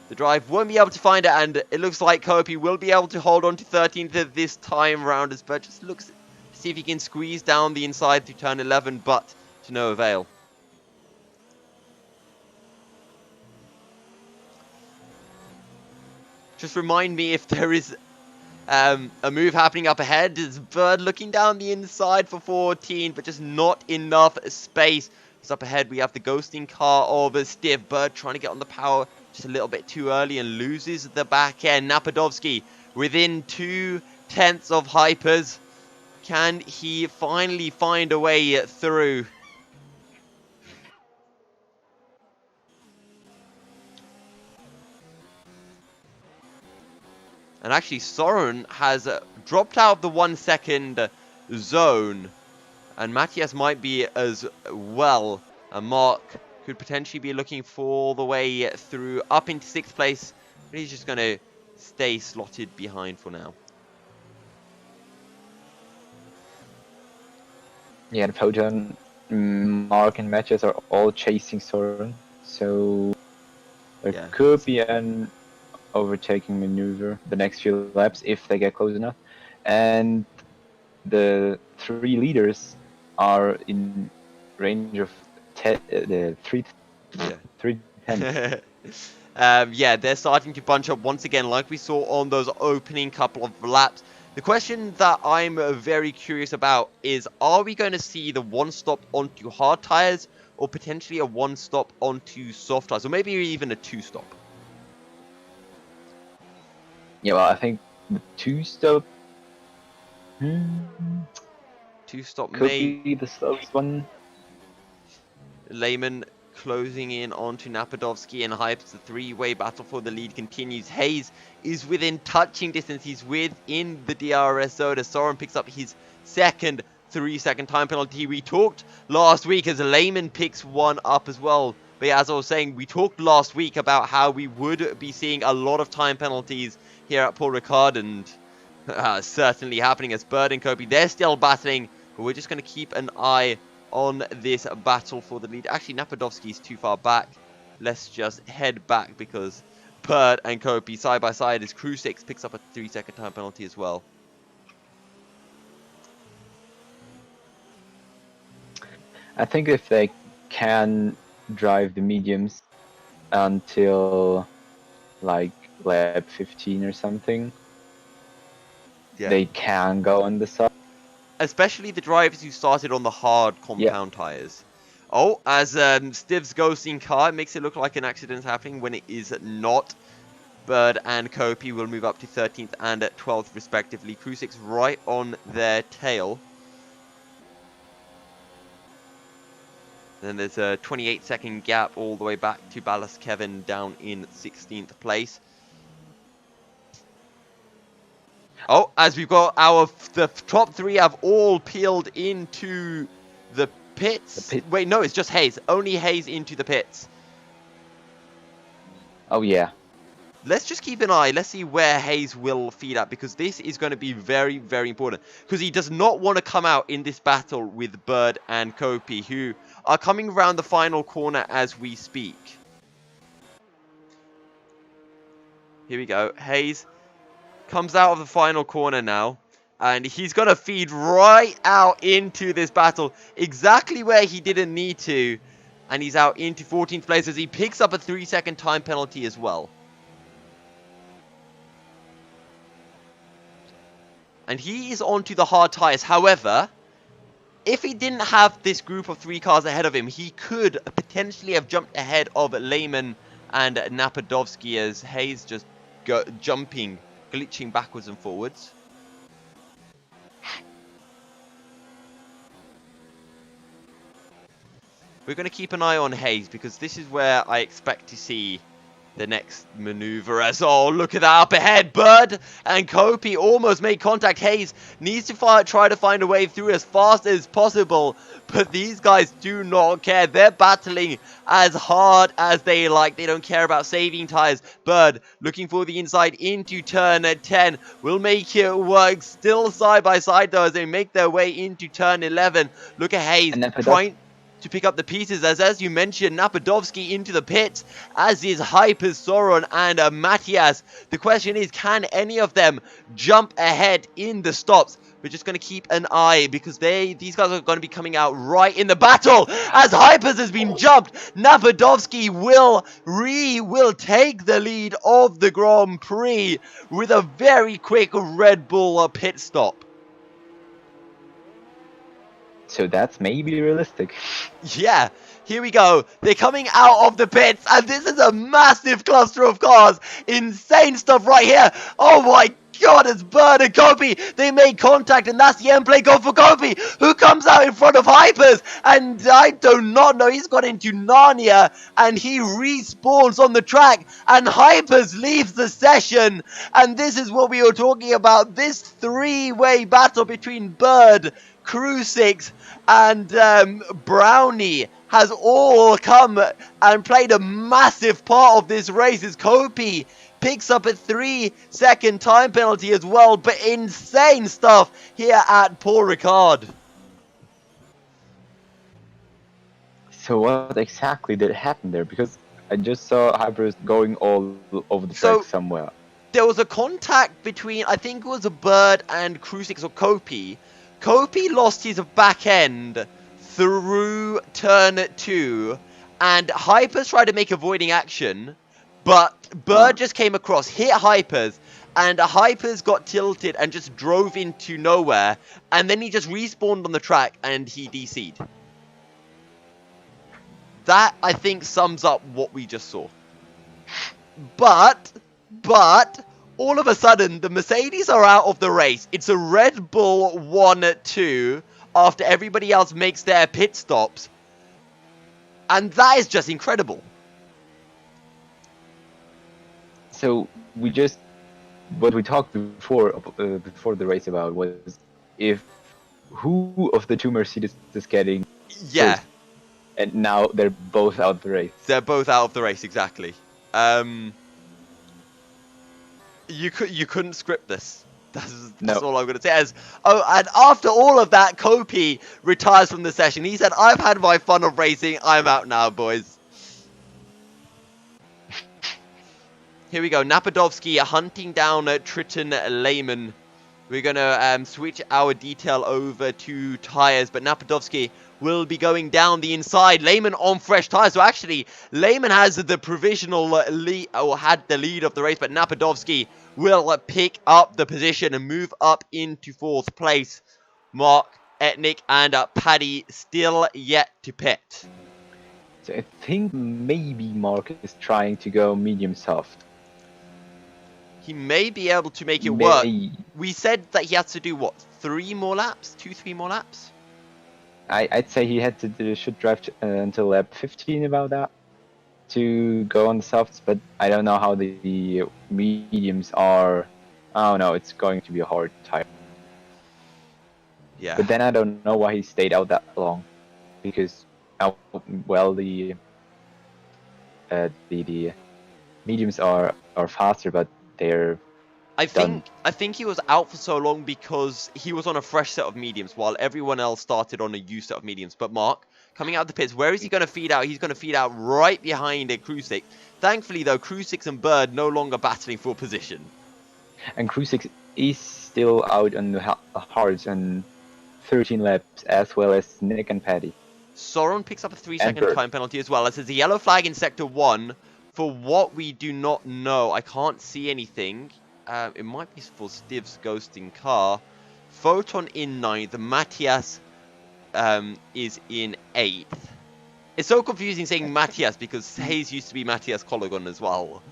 the drive, won't be able to find it, and it looks like Kopi will be able to hold on to 13th this time round as Bird just looks to see if he can squeeze down the inside through turn 11, but to no avail. Just remind me if there is A move happening up ahead. Is Bird looking down the inside for 14, but just not enough space. Because up ahead we have the ghosting car of Stiff. Bird trying to get on the power just a little bit too early and loses the back end. Napadovsky within 2/10 of Hypers. Can he finally find a way through? And actually, Soren has dropped out of the 1 second zone. And Matthias might be as well. And Mark could potentially be looking for all the way through up into 6th place. But he's just going to stay slotted behind for now. Yeah, the Photon, Mark and Matthias are all chasing Soren. So there could be an overtaking maneuver the next few laps if they get close enough, and the 3 leaders are in range of 3 10. Yeah, they're starting to bunch up once again like we saw on those opening couple of laps. The question that I'm very curious about is, are we going to see the 1-stop onto hard tires or potentially a 1-stop onto soft tires, or maybe even a 2-stop? Yeah, well, I think the 2-stop 2-stop could may be the slowest one. Lehman closing in onto Napadovsky and Hypes. The 3-way battle for the lead continues. Hayes is within touching distance. He's within the DRS zone as Soren picks up his second 3-second time penalty. We talked last week as Lehman picks one up as well. But yeah, as I was saying, we talked last week about how we would be seeing a lot of time penalties here at Paul Ricard, and certainly happening as Bird and Kobe, they're still battling, but we're just going to keep an eye on this battle for the lead. Actually, Napadovsky is too far back. Let's just head back because Bird and Kobe side by side as Crew 6 picks up a 3-second time penalty as well. I think if they can drive the mediums until like lap 15 or something, they can go on the side. Especially the drivers who started on the hard compound tires. Oh, as Stiv's ghosting car, it makes it look like an accident's happening when it is not. Bird and Kopi will move up to 13th and 12th respectively. Crew 6 right on their tail. Then there's a 28-second gap all the way back to Ballast Kevin down in 16th place. Oh, as we've got the top 3 have all peeled into the pits. Wait, no, it's just Hayes. Only Hayes into the pits. Oh, yeah. Let's just keep an eye. Let's see where Hayes will feed at, because this is going to be very, very important. Because he does not want to come out in this battle with Bird and Kopi, who are coming around the final corner as we speak. Here we go. Hayes comes out of the final corner now. And he's going to feed right out into this battle. Exactly where he didn't need to. And he's out into 14th place as he picks up a 3-second time penalty as well. And he is onto the hard tires. However, if he didn't have this group of 3 cars ahead of him, he could potentially have jumped ahead of Lehman and Napadovsky as Hayes just glitching backwards and forwards. We're going to keep an eye on Hayes because this is where I expect to see the next maneuver. As oh, look at that up ahead. Bird and Kopi almost made contact. Hayes needs to try to find a way through as fast as possible, but these guys do not care. They're battling as hard as they like. They don't care about saving tires. Bird looking for the inside into turn 10 will make it work. Still side by side though as they make their way into turn 11. Look at Hayes trying to pick up the pieces, as you mentioned, Napadovsky into the pits, as is Hyper, Soren and Matthias. The question is, can any of them jump ahead in the stops? We're just going to keep an eye because these guys are going to be coming out right in the battle. As Hypers has been jumped, Napadovsky will take the lead of the Grand Prix with a very quick Red Bull pit stop. So that's maybe realistic. Yeah, here we go. They're coming out of the pits, and this is a massive cluster of cars. Insane stuff right here. Oh my god, it's Bird and Kobe. They made contact, and that's the end play goal for Kobe, who comes out in front of Hypers. And I do not know, he's got into Narnia, and he respawns on the track, and Hypers leaves the session. And this is what we were talking about, this three-way battle between Bird, Crucix, and Brownie has all come and played a massive part of this race as Kopi picks up a 3-second time penalty as well. But insane stuff here at Paul Ricard. So what exactly did happen there? Because I just saw Hypers going all over the track somewhere. There was a contact between, I think it was a Bird and Crucix or Kopi. Kopi lost his back end through turn 2, and Hypers tried to make avoiding action, but Bird just came across, hit Hypers, and Hypers got tilted and just drove into nowhere, and then he just respawned on the track and he DC'd. That, I think, sums up what we just saw. But, all of a sudden, the Mercedes are out of the race. It's a Red Bull 1-2 after everybody else makes their pit stops. And that is just incredible. So what we talked before the race about was who of the two Mercedes is getting Yeah. first. And now they're both out of the race. They're both out of the race, exactly. You couldn't script this. That's all I'm going to say. And after all of that, Kopi retires from the session. He said, I've had my fun of racing. I'm out now, boys. Here we go. Napadovsky hunting down Triton Lehman. We're going to switch our detail over to tyres, but Napadovsky will be going down the inside. Lehman on fresh tyres. So actually, Lehman has the provisional lead, or had the lead of the race, but Napadovsky will pick up the position and move up into 4th place. Mark, Etnik, and Paddy still yet to pit. So I think maybe Mark is trying to go medium soft. He may be able to make it work. We said that he has to do, what, 3 more laps? 2-3 more laps? I'd say he should drive until lap 15 about that to go on the softs, but I don't know how the mediums are. Oh no, it's going to be a hard tire. Yeah. But then I don't know why he stayed out that long, because well the mediums are faster, but they're I think he was out for so long because he was on a fresh set of mediums while everyone else started on a used set of mediums. But Mark, coming out of the pits, where is he going to feed out? He's going to feed out right behind Crucix. Thankfully, though, Crucix and Bird no longer battling for position. And Crucix is still out on the hards on 13 laps, as well as Nick and Paddy. Soren picks up a 3-second time penalty as well. As there's a yellow flag in Sector 1 for what we do not know. I can't see anything. It might be for Stiv's ghosting car. Photon in 9th. Matthias is in 8th. It's so confusing saying Matthias because Hayes used to be Matthias Colligan as well.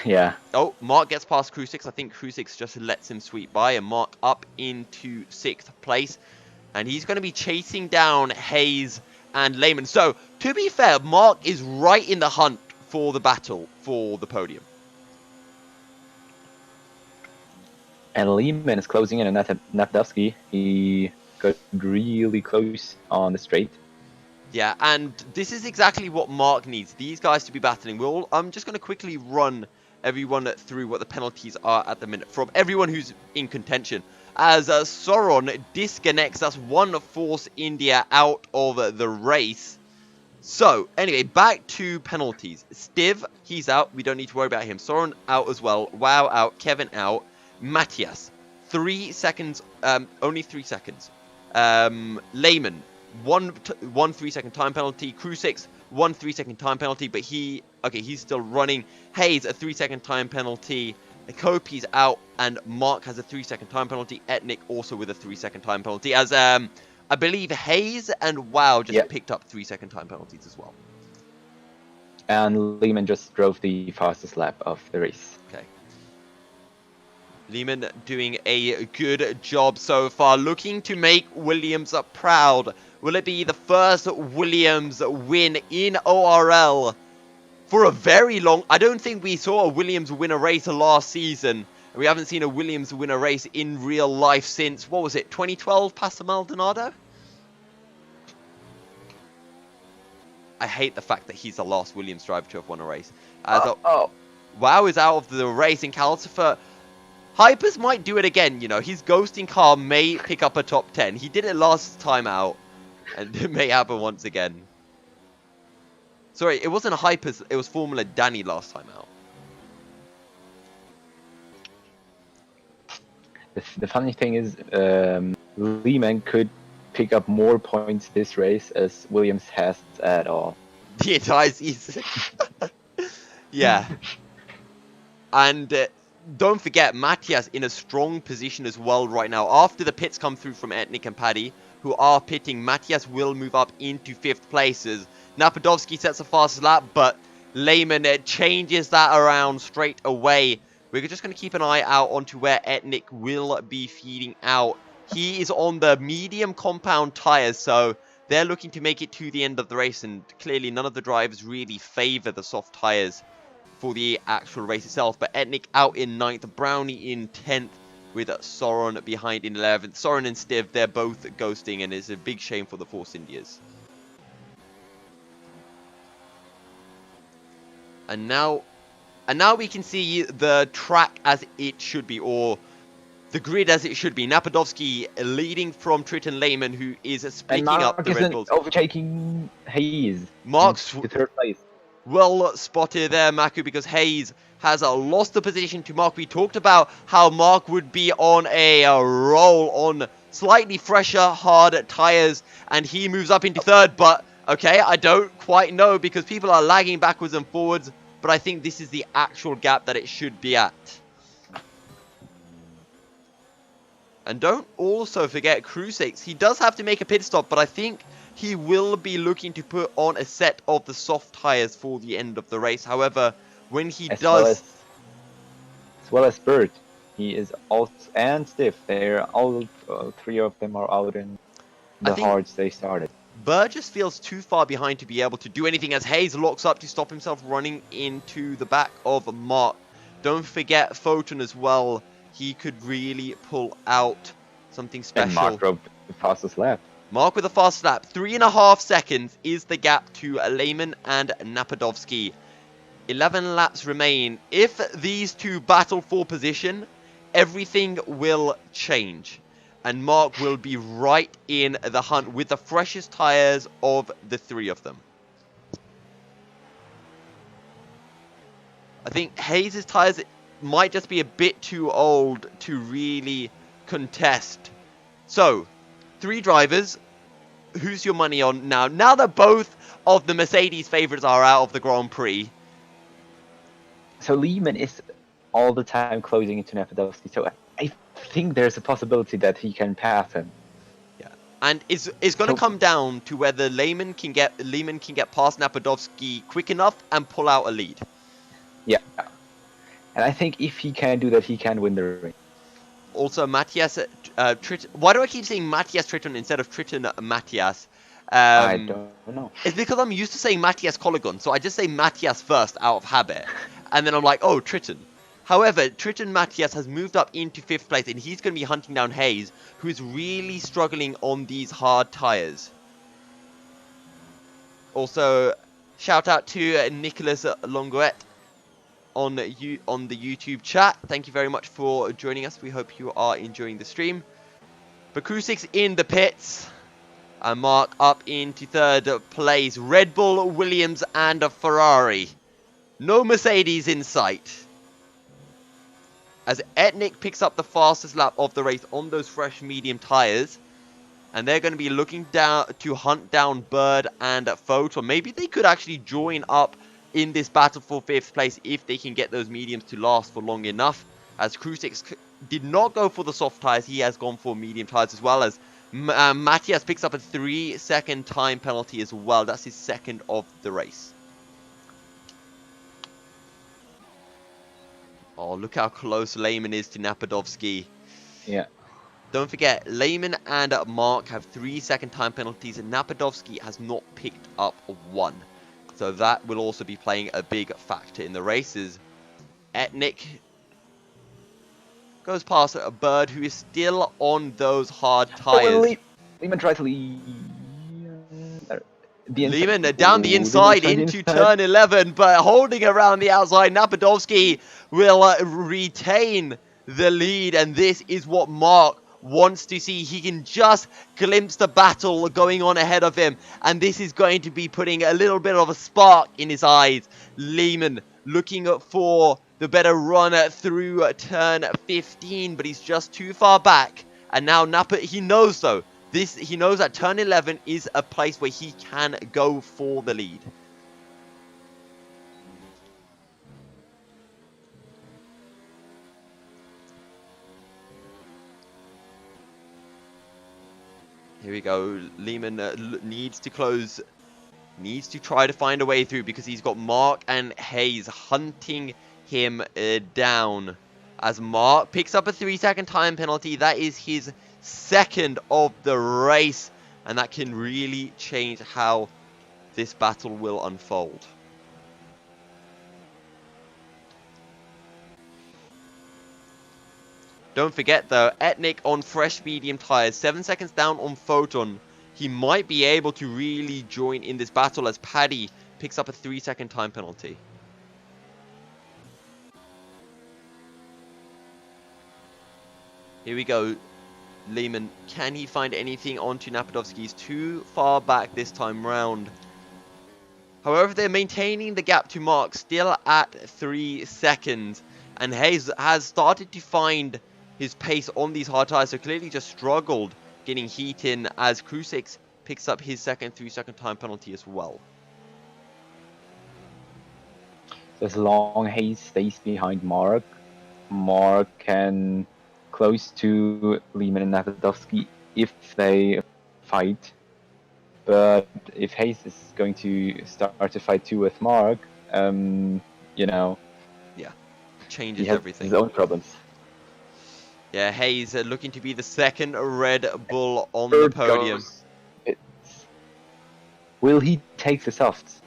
Yeah. Oh, Mark gets past Crucix. I think Crucix just lets him sweep by. And Mark up into 6th place. And he's going to be chasing down Hayes and Lehman. So, to be fair, Mark is right in the hunt for the battle for the podium. And Lehman is closing in on Napadovsky. He got really close on the straight. Yeah, and this is exactly what Mark needs. These guys to be battling. I'm just going to quickly run everyone through what the penalties are at the minute from everyone who's in contention. As Soron disconnects us one Force India out of the race. So, anyway, back to penalties. Stiv, he's out. We don't need to worry about him. Soren out as well. Wow out. Kevin out. Matthias. 3 seconds, only 3 seconds. Lehman, one 3-second time penalty. Krusix, 1 3-second time penalty, but he's still running. Hayes, a 3-second time penalty. Kopi's out, and Mark has a 3-second time penalty. Etnik also with a 3-second time penalty, as I believe Hayes and Wow just picked up 3-second time penalties as well. And Lehman just drove the fastest lap of the race. Okay. Lehman doing a good job so far, looking to make Williams proud. Will it be the first Williams win in ORL for a very long... I don't think we saw a Williams win a race last season. We haven't seen a Williams win a race in real life since, what was it, 2012, Pastor Maldonado? I hate the fact that he's the last Williams driver to have won a race. Wow is out of the race in Calcifer. Hypers might do it again, you know. His ghosting car may pick up a top 10. He did it last time out, and it may happen once again. Sorry, it wasn't Hypers, it was Formula Danny last time out. The funny thing is, Lehman could pick up more points this race as Williams has at all. The entire season. Yeah. And don't forget, Matthias in a strong position as well right now. After the pits come through from Etnik and Paddy, who are pitting, Matthias will move up into 5th places. Napadovsky sets a fast lap, but Lehman changes that around straight away. We're just going to keep an eye out onto where Etnik will be feeding out. He is on the medium compound tyres, so they're looking to make it to the end of the race, and clearly none of the drivers really favour the soft tyres for the actual race itself. But Etnik out in 9th, Brownie in 10th, with Soren behind in 11th. Soren and Stiv, they're both ghosting, and it's a big shame for the Force Indias. And now we can see the track as it should be, or the grid as it should be. Napadovsky leading from Triton Lehman, who is splitting up the Red Bulls. Overtaking Hayes. Mark's to 3rd place. Well spotted there, Maku, because Hayes has lost the position to Mark. We talked about how Mark would be on a roll on slightly fresher, hard tyres, and he moves up into 3rd, but okay, I don't quite know because people are lagging backwards and forwards, but I think this is the actual gap that it should be at. And don't also forget Krusix. He does have to make a pit stop, but I think he will be looking to put on a set of the soft tyres for the end of the race. However, when he does... As well as Bert. He is out, and Stiff. They're all 3 of them are out in the hards they started. Burgess feels too far behind to be able to do anything as Hayes locks up to stop himself running into the back of Mark. Don't forget Photon as well. He could really pull out something special. And Mark drove the fastest lap. Mark with a fast lap. 3.5 seconds is the gap to Lehman and Napadovsky. 11 laps remain. If these two battle for position, everything will change. And Mark will be right in the hunt with the freshest tyres of the 3 of them. I think Hayes' tyres might just be a bit too old to really contest. So, 3 drivers. Who's your money on now? Now that both of the Mercedes favourites are out of the Grand Prix. So Lehman is all the time closing into Napadovsky, so I think there's a possibility that he can pass him. Yeah, and it's going to come down to whether Lehman can get past Napadovsky quick enough and pull out a lead. Yeah, and I think if he can do that, he can win the race. Also, Matthias, why do I keep saying Matthias Triton instead of Triton Matthias? I don't know. It's because I'm used to saying Matthias Colligon, so I just say Matthias first out of habit. And then I'm like, oh, Triton. However, Triton Matthias has moved up into 5th place, and he's going to be hunting down Hayes, who is really struggling on these hard tyres. Also, shout out to Nicholas Longoet on the YouTube chat. Thank you very much for joining us. We hope you are enjoying the stream. Bakusix in the pits. And Mark up into 3rd place. Red Bull, Williams, and a Ferrari. No Mercedes in sight. as Etnik picks up the fastest lap of the race on those fresh medium tires. And they're going to be looking down to hunt down Bird and Photon. Maybe they could actually join up in this battle for 5th place if they can get those mediums to last for long enough. As Crucix did not go for the soft tires, he has gone for medium tires as well. As Matthias picks up a 3-second time penalty as well. That's his second of the race. Oh, look how close Lehman is to Napadovsky. Yeah. Don't forget, Lehman and Mark have 3-second time penalties, and Napadovsky has not picked up one. So that will also be playing a big factor in the races. Etnik goes past a Bird, who is still on those hard tires. Lehman tries to lead. Lehman down the inside into turn 11, but holding around the outside. Napadovsky will retain the lead, and this is what Mark wants to see. He can just glimpse the battle going on ahead of him, and this is going to be putting a little bit of a spark in his eyes. Lehman looking for the better run through turn 15, but he's just too far back. And now Napa, he knows though, he knows that turn 11 is a place where he can go for the lead. Here we go. Lehman needs to close, needs to try to find a way through, because he's got Mark and Hayes hunting him down. As Mark picks up a 3-second time penalty, that is his second of the race, and that can really change how this battle will unfold. Don't forget though, Etnik on fresh medium tires, 7 seconds down on Photon. He might be able to really join in this battle, as Paddy picks up a 3-second time penalty. Here we go. Lehman, can he find anything onto Napadovsky? He's too far back this time round. However, they're maintaining the gap to Mark, still at 3 seconds. And Hayes has started to find his pace on these hard tires, so clearly just struggled getting heat in, as Crucix picks up his second 3-second time penalty as well. So as long Hayes stays behind Mark, Mark can close to Lehman and Napadovsky if they fight. But if Hayes is going to start to fight too with Mark, you know, yeah, changes he has everything. His own problems. Yeah, Hayes looking to be the second Red Bull on the podium. Will he take the softs?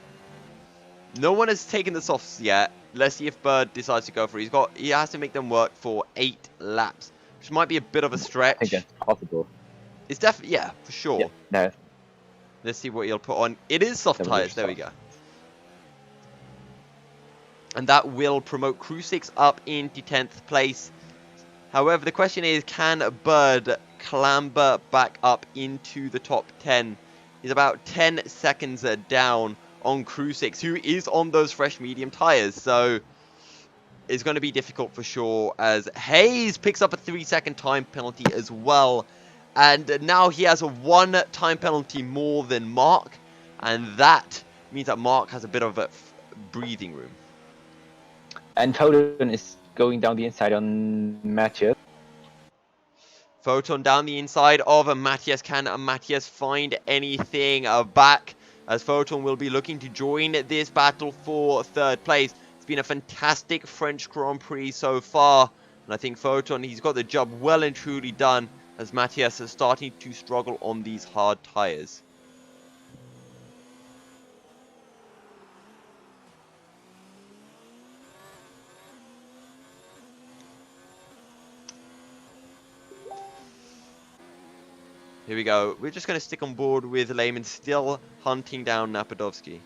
No one has taken the softs yet. Let's see if Bird decides to go for it. He has to make them work for 8 laps, which might be a bit of a stretch. I think that's possible. It's definitely, yeah, for sure. Yeah, no. Let's see what he'll put on. It is soft tires. There we go. And that will promote Crucix up into 10th place. However, the question is, can Bird clamber back up into the top 10? He's about 10 seconds down on Crucix, who is on those fresh medium tires. So it's going to be difficult for sure, as Hayes picks up a 3-second time penalty as well. And now he has a 1 time penalty more than Mark. And that means that Mark has a bit of a breathing room. And Photon is going down the inside on Matthias. Photon down the inside of Matthias. Can Matthias find anything back? As Photon will be looking to join this battle for 3rd place. It's been a fantastic French Grand Prix so far. And I think Photon, he's got the job well and truly done, as Matthias is starting to struggle on these hard tires. Here we go. We're just going to stick on board with Lehman still hunting down Napadovsky.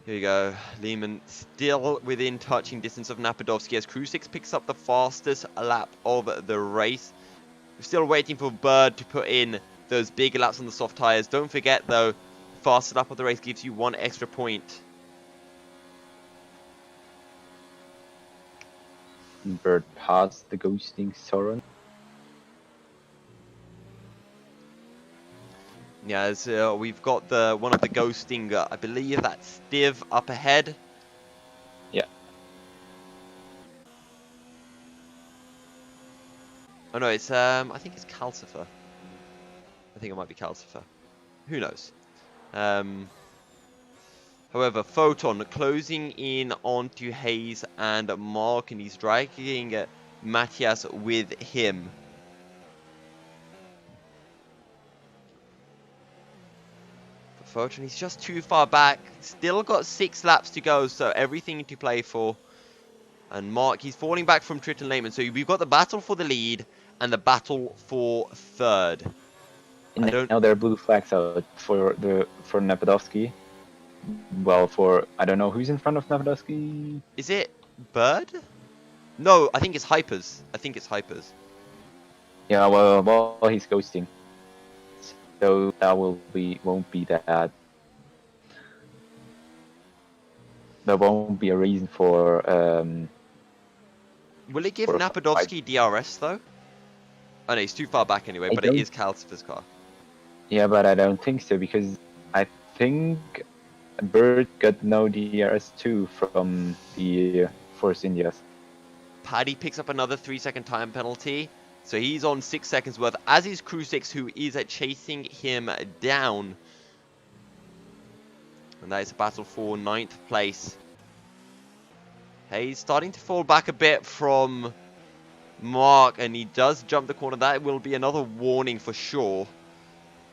Here we go. Lehman still within touching distance of Napadovsky, as Crucix picks up the fastest lap of the race. Still waiting for Bird to put in those big laps on the soft tyres. Don't forget, though, fastest lap of the race gives you 1 extra point. Bird passed the ghosting Soren. Yeah, so we've got the one of the ghosting, I believe that's Stiv up ahead. Yeah. Oh no, it's I think it's Calcifer. I think it might be Calcifer. Who knows? However, Photon closing in onto Hayes and Mark, and he's dragging Matthias with him. But Photon, he's just too far back. Still got 6 laps to go, so everything to play for. And Mark, he's falling back from Triton Lehman. So we've got the battle for the lead and the battle for third. Now there are blue flags out for Nepodovsky. Well, I don't know who's in front of Nepodovsky. Is it Bird? No, I think it's Hypers. Yeah, well, he's ghosting. So that won't be that. There won't be a reason for. Will it give Napodovsky DRS though? Oh no, he's too far back anyway, but it is Calcifer's car. Yeah, but I don't think so, because I think Bird got no DRS too from the Force Indias. Paddy picks up another 3-second time penalty, so he's on 6 seconds worth, as is Crew 6, who is chasing him down. And that is a battle for 9th place. Hey, he's starting to fall back a bit from Mark, and he does jump the corner. That will be another warning for sure.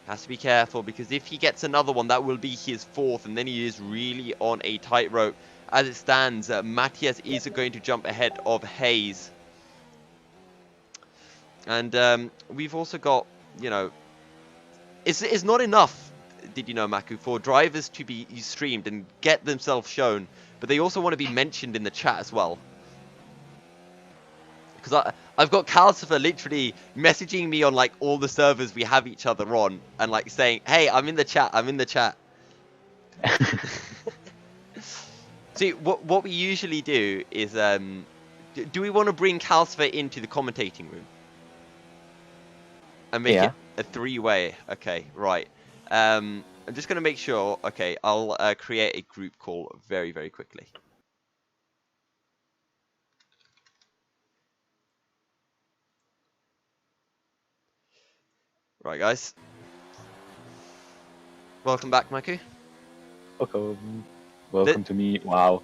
Has to be careful, because if he gets another one, that will be his 4th, and then he is really on a tightrope. As it stands, Matthias is going to jump ahead of Hayes. And we've also got, you know, it's not enough, did you know, Maku, for drivers to be streamed and get themselves shown, but they also want to be mentioned in the chat as well. Because I've got Calcifer literally messaging me on like all the servers we have each other on, and like saying, "Hey, I'm in the chat." See, what we usually do is, do we want to bring Calcifer into the commentating room and make it a 3-way? Okay, right. I'm just gonna make sure. Okay, I'll create a group call very, very quickly. Right, guys. Welcome back, Maku. Welcome to me. Wow.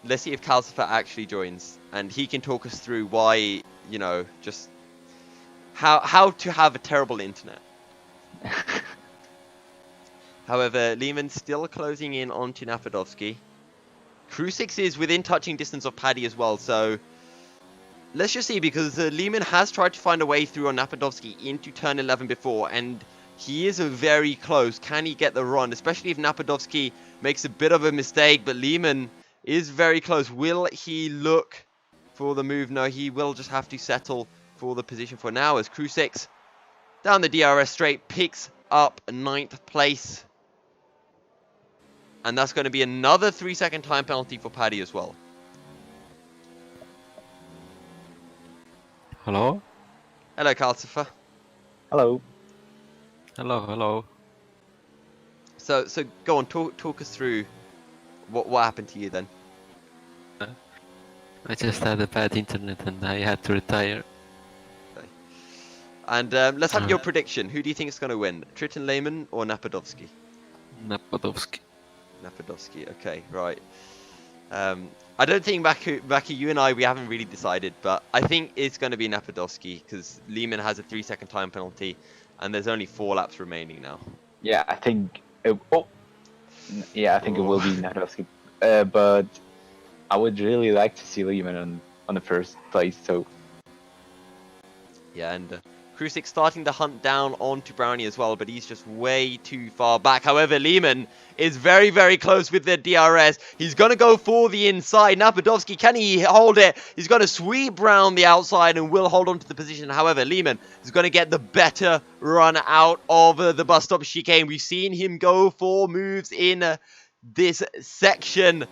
Let's see if Calcifer actually joins, and he can talk us through why, you know, just how to have a terrible internet. However, Lehman's still closing in onto Napodovsky. Crew 6 is within touching distance of Paddy as well, so let's just see, because Lehman has tried to find a way through on Napodovsky into turn 11 before, and he is very close. Can he get the run, especially if Napodovsky makes a bit of a mistake? But Lehman is very close. Will he look for the move? No, he will just have to settle for the position for now, as Crew 6 down the DRS straight picks up 9th place. And that's going to be another 3-second time penalty for Paddy as well. Hello? Hello, Calcifer. Hello. Hello. So go on, talk us through what happened to you then. I just had a bad internet and I had to retire. Okay. And let's have your prediction. Who do you think is going to win? Triton Lehman or Napodovsky? Napodovsky. Napodovsky, okay, right. I don't think Maku, you and I, we haven't really decided, but I think it's going to be Napodovsky, because Lehman has a 3-second time penalty, and there's only 4 laps remaining now. Yeah, I think. It will be Napodovsky, but I would really like to see Lehman on the first place. So. Yeah, and Krusik starting the hunt down onto Brownie as well, but he's just way too far back. However, Lehman is very, very close with the DRS. He's going to go for the inside. Napadovsky, can he hold it? He's going to sweep round the outside and will hold on to the position. However, Lehman is going to get the better run out of the bus stop chicane. We've seen him go for moves in this section.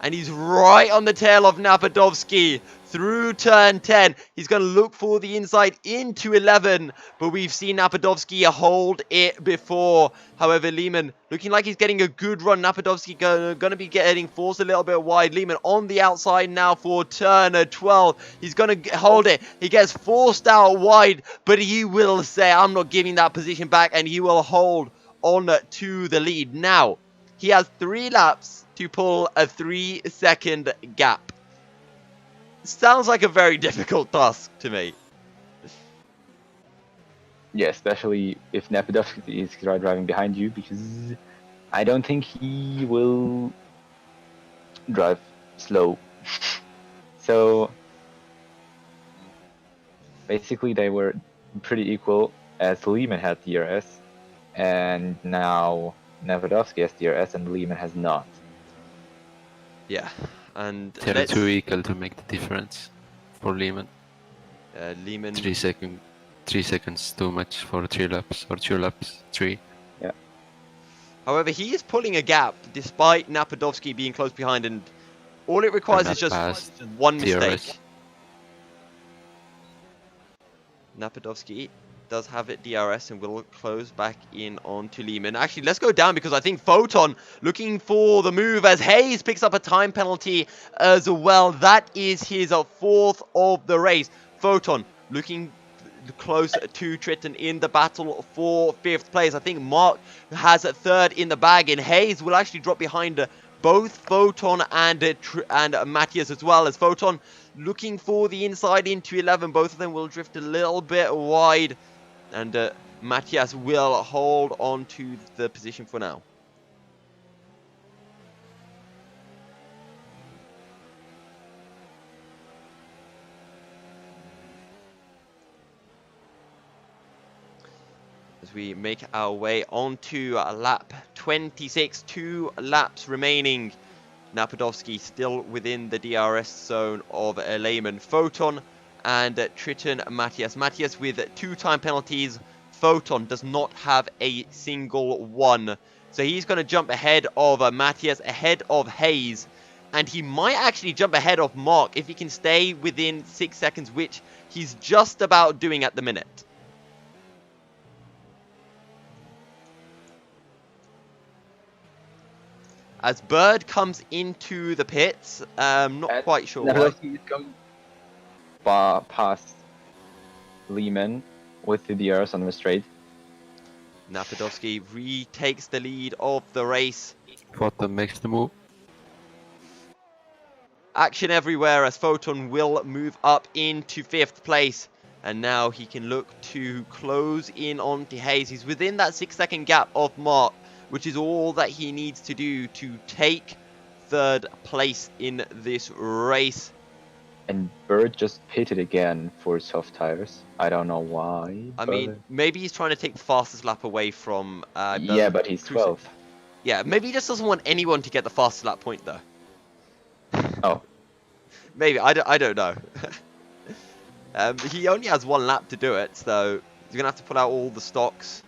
And he's right on the tail of Napadovsky through turn 10. He's going to look for the inside into 11. But we've seen Napadovsky hold it before. However, Lehman looking like he's getting a good run. Napadovsky going to be getting forced a little bit wide. Lehman on the outside now for turn 12. He's going to hold it. He gets forced out wide. But he will say, I'm not giving that position back. And he will hold on to the lead. Now, he has 3 laps to pull a 3-second gap. Sounds like a very difficult task to me. Yeah, especially if Napadovsky is driving behind you, because I don't think he will drive slow. So basically they were pretty equal, as Lehman had DRS, and now Napadovsky has DRS and Lehman has not. Yeah, and They're too equal to make the difference for Lehman. Lehman 3 seconds too much for 3 laps, or 2 laps, 3. Yeah. However, he is pulling a gap despite Napadovsky being close behind, and all it requires is just one mistake. Napadovsky does have it DRS and will close back in onto Lehman. Actually, let's go down because I think Photon looking for the move as Hayes picks up a time penalty as well. That is his 4th of the race. Photon looking close to Triton in the battle for 5th place. I think Mark has 3rd in the bag, and Hayes will actually drop behind both Photon and Matthias as well, as Photon looking for the inside into 11. Both of them will drift a little bit wide. And Matthias will hold on to the position for now. As we make our way onto lap 26, 2 laps remaining. Napadovsky still within the DRS zone of Lehman. Photon and Triton Matthias. Matthias with 2 time penalties. Photon does not have a single one. So he's going to jump ahead of Matthias, ahead of Hayes. And he might actually jump ahead of Mark if he can stay within 6 seconds, which he's just about doing at the minute. As Bird comes into the pits, not quite sure why. Napadovsky is going past Lehman with the DRS on the straight. Napadovsky retakes the lead of the race. Photon makes the move. Action everywhere as Photon will move up into 5th place. And now he can look to close in onto Hayes. He's within that 6-second gap of Mark, which is all that he needs to do to take 3rd place in this race. And Bird just pitted again for soft tires. I don't know why. I mean, maybe he's trying to take the fastest lap away from... yeah, but he's 12th. Yeah, maybe he just doesn't want anyone to get the fastest lap point, though. Oh. Maybe, I don't know. He only has 1 lap to do it, so he's going to have to pull out all the stocks.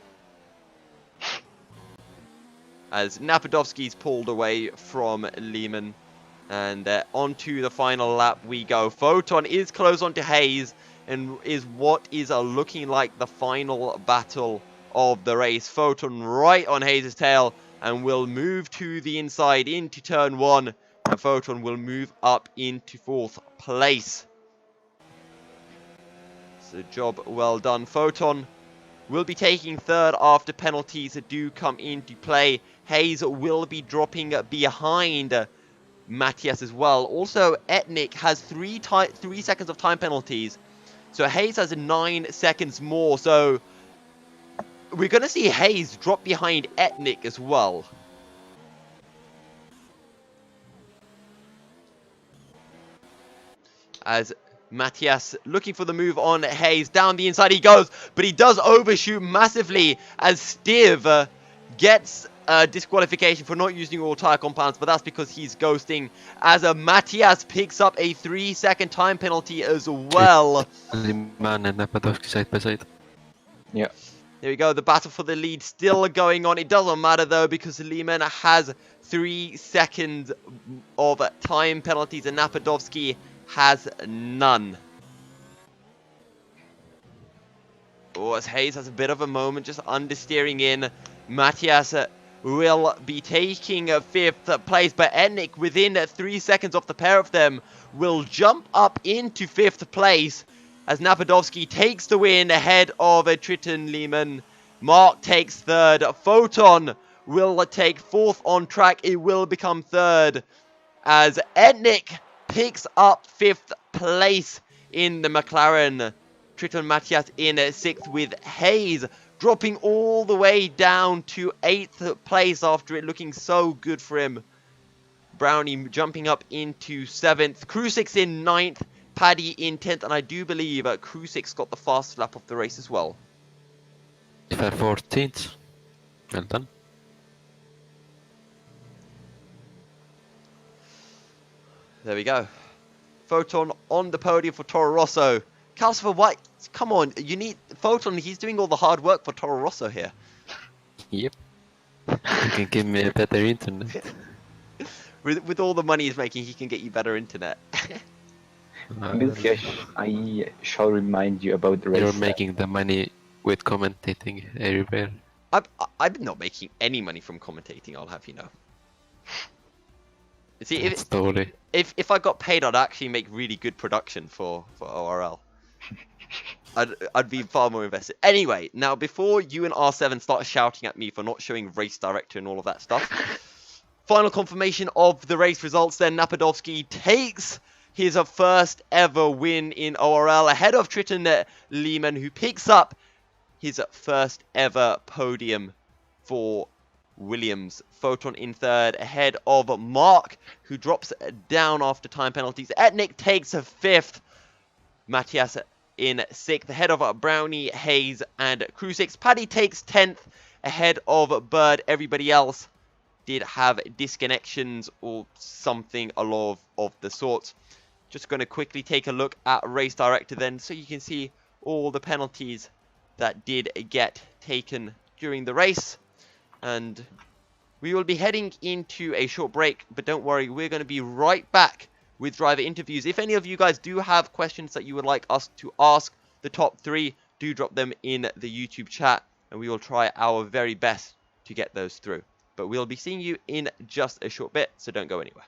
As Napadovsky's pulled away from Lehman. And onto the final lap we go. Photon is close onto Hayes and is what is looking like the final battle of the race. Photon right on Hayes' tail and will move to the inside into turn 1. And Photon will move up into 4th place. So job well done. Photon will be taking 3rd after penalties do come into play. Hayes will be dropping behind Matthias as well. Also, Etnik has 3 seconds of time penalties. So Hayes has 9 seconds more. So we're going to see Hayes drop behind Etnik as well. As Matthias looking for the move on Hayes. Down the inside he goes, but he does overshoot massively as Stiv gets disqualification for not using all tire compounds, but that's because he's ghosting, as Matthias picks up a 3-second time penalty as well. Man and Napadovsky side by side. Yeah. There we go, the battle for the lead still going on. It doesn't matter though, because Lehman has 3 seconds of time penalties and Napadovsky has none. Oh, as Hayes has a bit of a moment, just understeering in. Matthias will be taking 5th place, but Etnik, within 3 seconds of the pair of them, will jump up into 5th place as Napadovsky takes the win ahead of Triton Lehman. Mark takes 3rd. Photon will take 4th on track. It will become 3rd as Etnik picks up 5th place in the McLaren. Triton Matthias in 6th, with Hayes dropping all the way down to 8th place after it looking so good for him. Brownie jumping up into 7th. Krusix in 9th. Paddy in 10th. And I do believe Krusix got the fast lap of the race as well. If I 14th. Well done. There we go. Photon on the podium for Toro Rosso. Calcifer White, come on, you need Photon. He's doing all the hard work for Toro Rosso here. Yep. You can give me a better internet. With all the money he's making, he can get you better internet. Milky, I shall remind you about the race. You're making the money with commentating everywhere. I'm not making any money from commentating, I'll have you know. See, if I got paid, I'd actually make really good production for ORL. I'd be far more invested. Anyway, now before you and R7 start shouting at me for not showing race director and all of that stuff, final confirmation of the race results then. Napadovsky takes his first ever win in ORL ahead of Triton Lehman, who picks up his first ever podium for Williams. Photon in 3rd ahead of Mark, who drops down after time penalties. Etnik takes 5th. Matthias in 6th ahead of Brownie, Hayes and Krusix. Paddy takes 10th ahead of Bird. Everybody else did have disconnections or something along of the sorts. Just going to quickly take a look at race director then, so you can see all the penalties that did get taken during the race. And we will be heading into a short break, but don't worry, we're going to be right back with driver interviews. If any of you guys do have questions that you would like us to ask the top 3, do drop them in the YouTube chat, and we will try our very best to get those through. But we'll be seeing you in just a short bit, so don't go anywhere.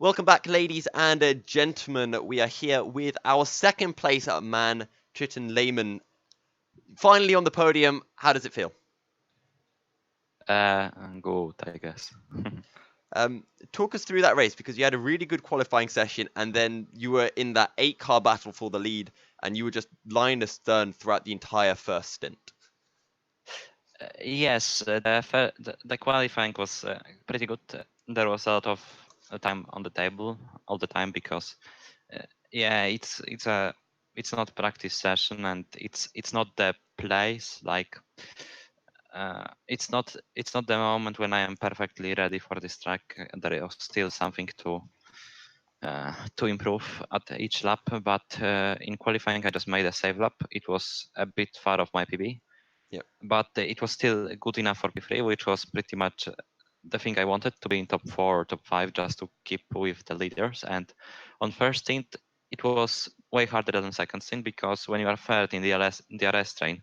Welcome back, ladies and gentlemen. We are here with our second place man, Triton Lehman. Finally on the podium. How does it feel? Good, I guess. Talk us through that race, because you had a really good qualifying session, and then you were in that 8-car battle for the lead, and you were just line astern throughout the entire first stint. Yes, the qualifying was pretty good. There was a lot of time on the table all the time because, yeah, it's not practice session and it's not the place like it's not the moment when I am perfectly ready for this track. There is still something to improve at each lap, but in qualifying I just made a safe lap. It was a bit far off my PB. Yep. But it was still good enough for P3, which was pretty much the thing I wanted, to be in top 4 or top 5 just to keep with the leaders. And on first stint, it was way harder than second stint because when you are third in the DRS train,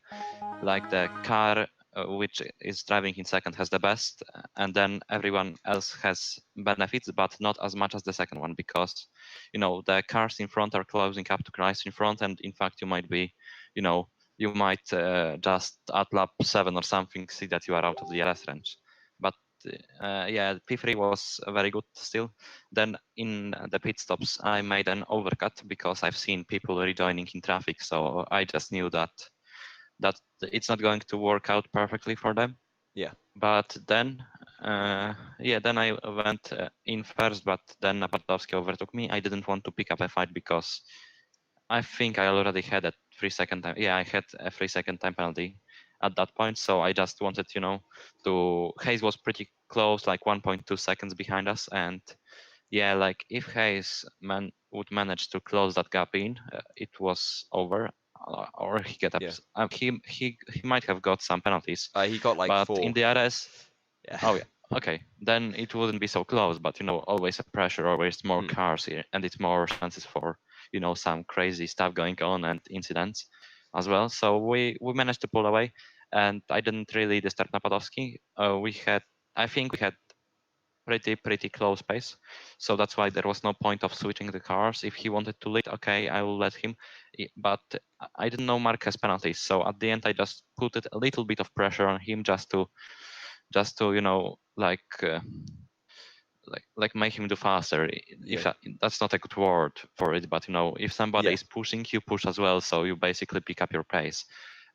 like the car which is driving in second has the best, and then everyone else has benefits, but not as much as the second one because, the cars in front are closing up to cars in front, and in fact you might be, you might just at lap 7 or something see that you are out of the LS range. But yeah, P3 was very good still. Then in the pit stops, I made an overcut because I've seen people rejoining in traffic, so I just knew that it's not going to work out perfectly for them. Yeah. But then, then I went in first, but then Napadowski overtook me. I didn't want to pick up a fight because I think I already had a 3-second time. Yeah, I had a 3-second time penalty at that point. So I just wanted, Hayes was pretty close, like 1.2 seconds behind us. And yeah, like if Hayes would manage to close that gap in, it was over. Or he get up. Yeah. He might have got some penalties. He got like but 4. in the RS, Yeah. Oh yeah. Okay, then it wouldn't be so close. But always a pressure, always more cars here, and it's more chances for some crazy stuff going on and incidents as well. So we managed to pull away, and I didn't really disturb Napadowski. I think we had pretty close pace, so that's why there was no point of switching the cars. If he wanted to lead, okay, I will let him, but I didn't know Mark has penalties, so at the end I just put a little bit of pressure on him just to like make him do faster. If that's not a good word for it, but if somebody is pushing, you push as well, so you basically pick up your pace.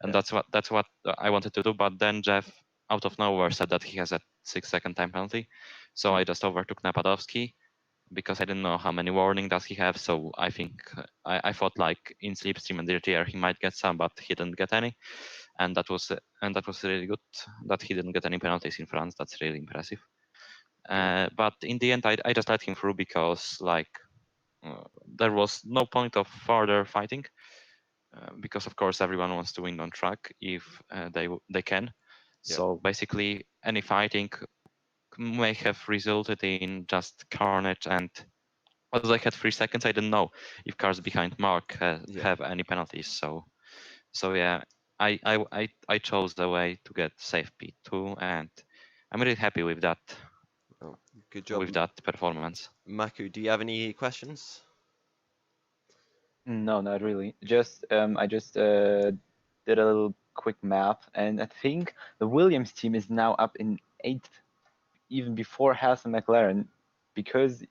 And that's what I wanted to do. But then Jeff out of nowhere said that he has a 6-second time penalty, so I just overtook Napadowski because I didn't know how many warning does he have. So I think I thought like in slipstream and DRTR he might get some, but he didn't get any, and that was really good that he didn't get any penalties in France. That's really impressive. But in the end, I just let him through because there was no point of further fighting because of course everyone wants to win on track if they can. So basically, any fighting may have resulted in just carnage. And as I had 3 seconds, I didn't know if cars behind Mark have any penalties. So yeah, I chose the way to get safe P2, and I'm really happy with that. Oh, good job with that performance. Maku, do you have any questions? No, not really. Just I just did a little quick math, and I think the Williams team is now up in 8th, even before Haas and McLaren, because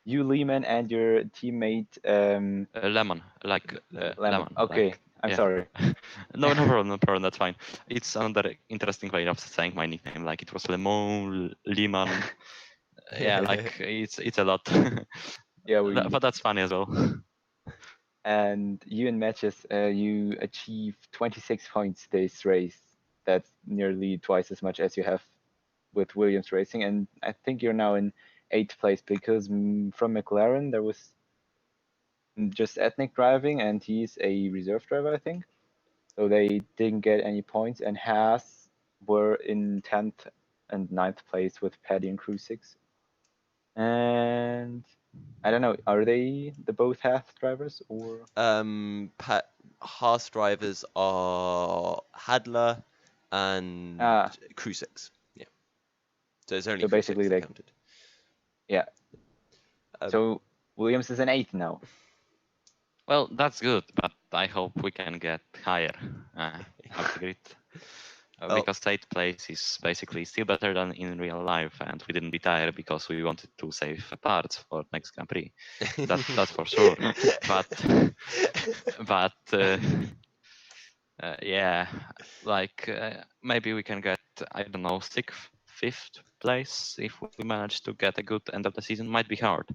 you, Lehman, and your teammate Lemon, Lemon. Okay, like, I'm yeah. sorry. No problem. That's fine. It's another interesting way of saying my nickname. Like it was Lemon, Lehman. Yeah, like it's a lot. Yeah, but that's funny as well. And you in matches, you achieved 26 points this race. That's nearly twice as much as you have with Williams Racing, and I think you're now in 8th place because from McLaren there was just ethnic driving, and he's a reserve driver, I think. So they didn't get any points, and Haas were in 10th and 9th place with Paddy and Crew 6. And I don't know, are they the both Haas drivers or? Haas drivers are Hadler and Crew 6. Yeah. So it's only Crew 6 that counted. Yeah. So Williams is an 8 now. Well, that's good, but I hope we can get higher up the grid. Oh. Because 8th place is basically still better than in real life, and we didn't retire because we wanted to save parts for next Grand Prix. That's for sure. But yeah, like maybe we can get, I don't know, 6th, 5th place if we manage to get a good end of the season. Might be hard.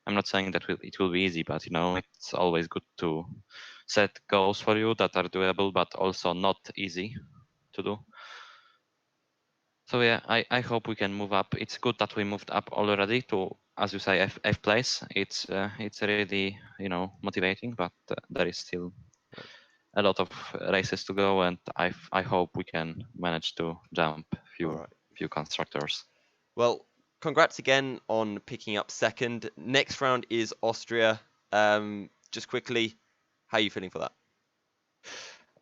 I'm not saying that it will be easy, but it's always good to set goals for you that are doable, but also not easy to do. So yeah, I hope we can move up. It's good that we moved up already to, as you say, F place. It's really motivating, but there is still a lot of races to go, and I hope we can manage to jump few constructors. Well, congrats again on picking up 2nd. Next round is Austria. Just quickly, how are you feeling for that?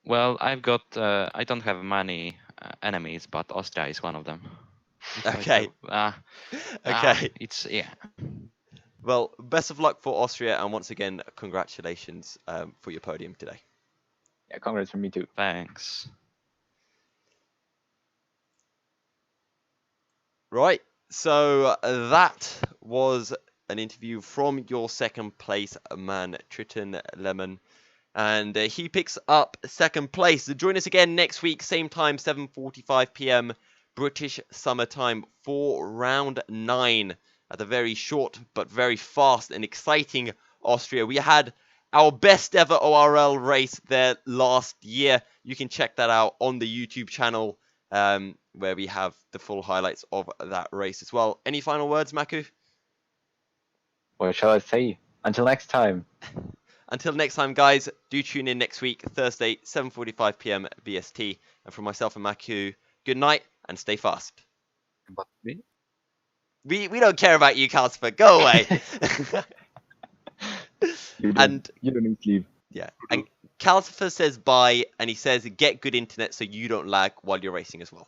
Well, I don't have many enemies, but Austria is one of them. Okay. Okay. Yeah. Well, best of luck for Austria, and once again, congratulations for your podium today. Yeah, congrats from me too. Thanks. Right, so that was an interview from your 2nd place man, Triton Lemon, and he picks up 2nd place. So join us again next week, same time, 7:45 p.m. British Summer Time for round 9 at the very short but very fast and exciting Austria. We had our best ever ORL race there last year. You can check that out on the YouTube channel, where we have the full highlights of that race as well. Any final words, Maku? What shall I say? Until next time. Until next time, guys, do tune in next week, Thursday, 7:45 p.m. BST. And from myself and Maku, good night and stay fast. But me? We don't care about you, Casper. Go away. You don't need sleep. Yeah. And Calcifer says bye, and he says get good internet so you don't lag while you're racing as well.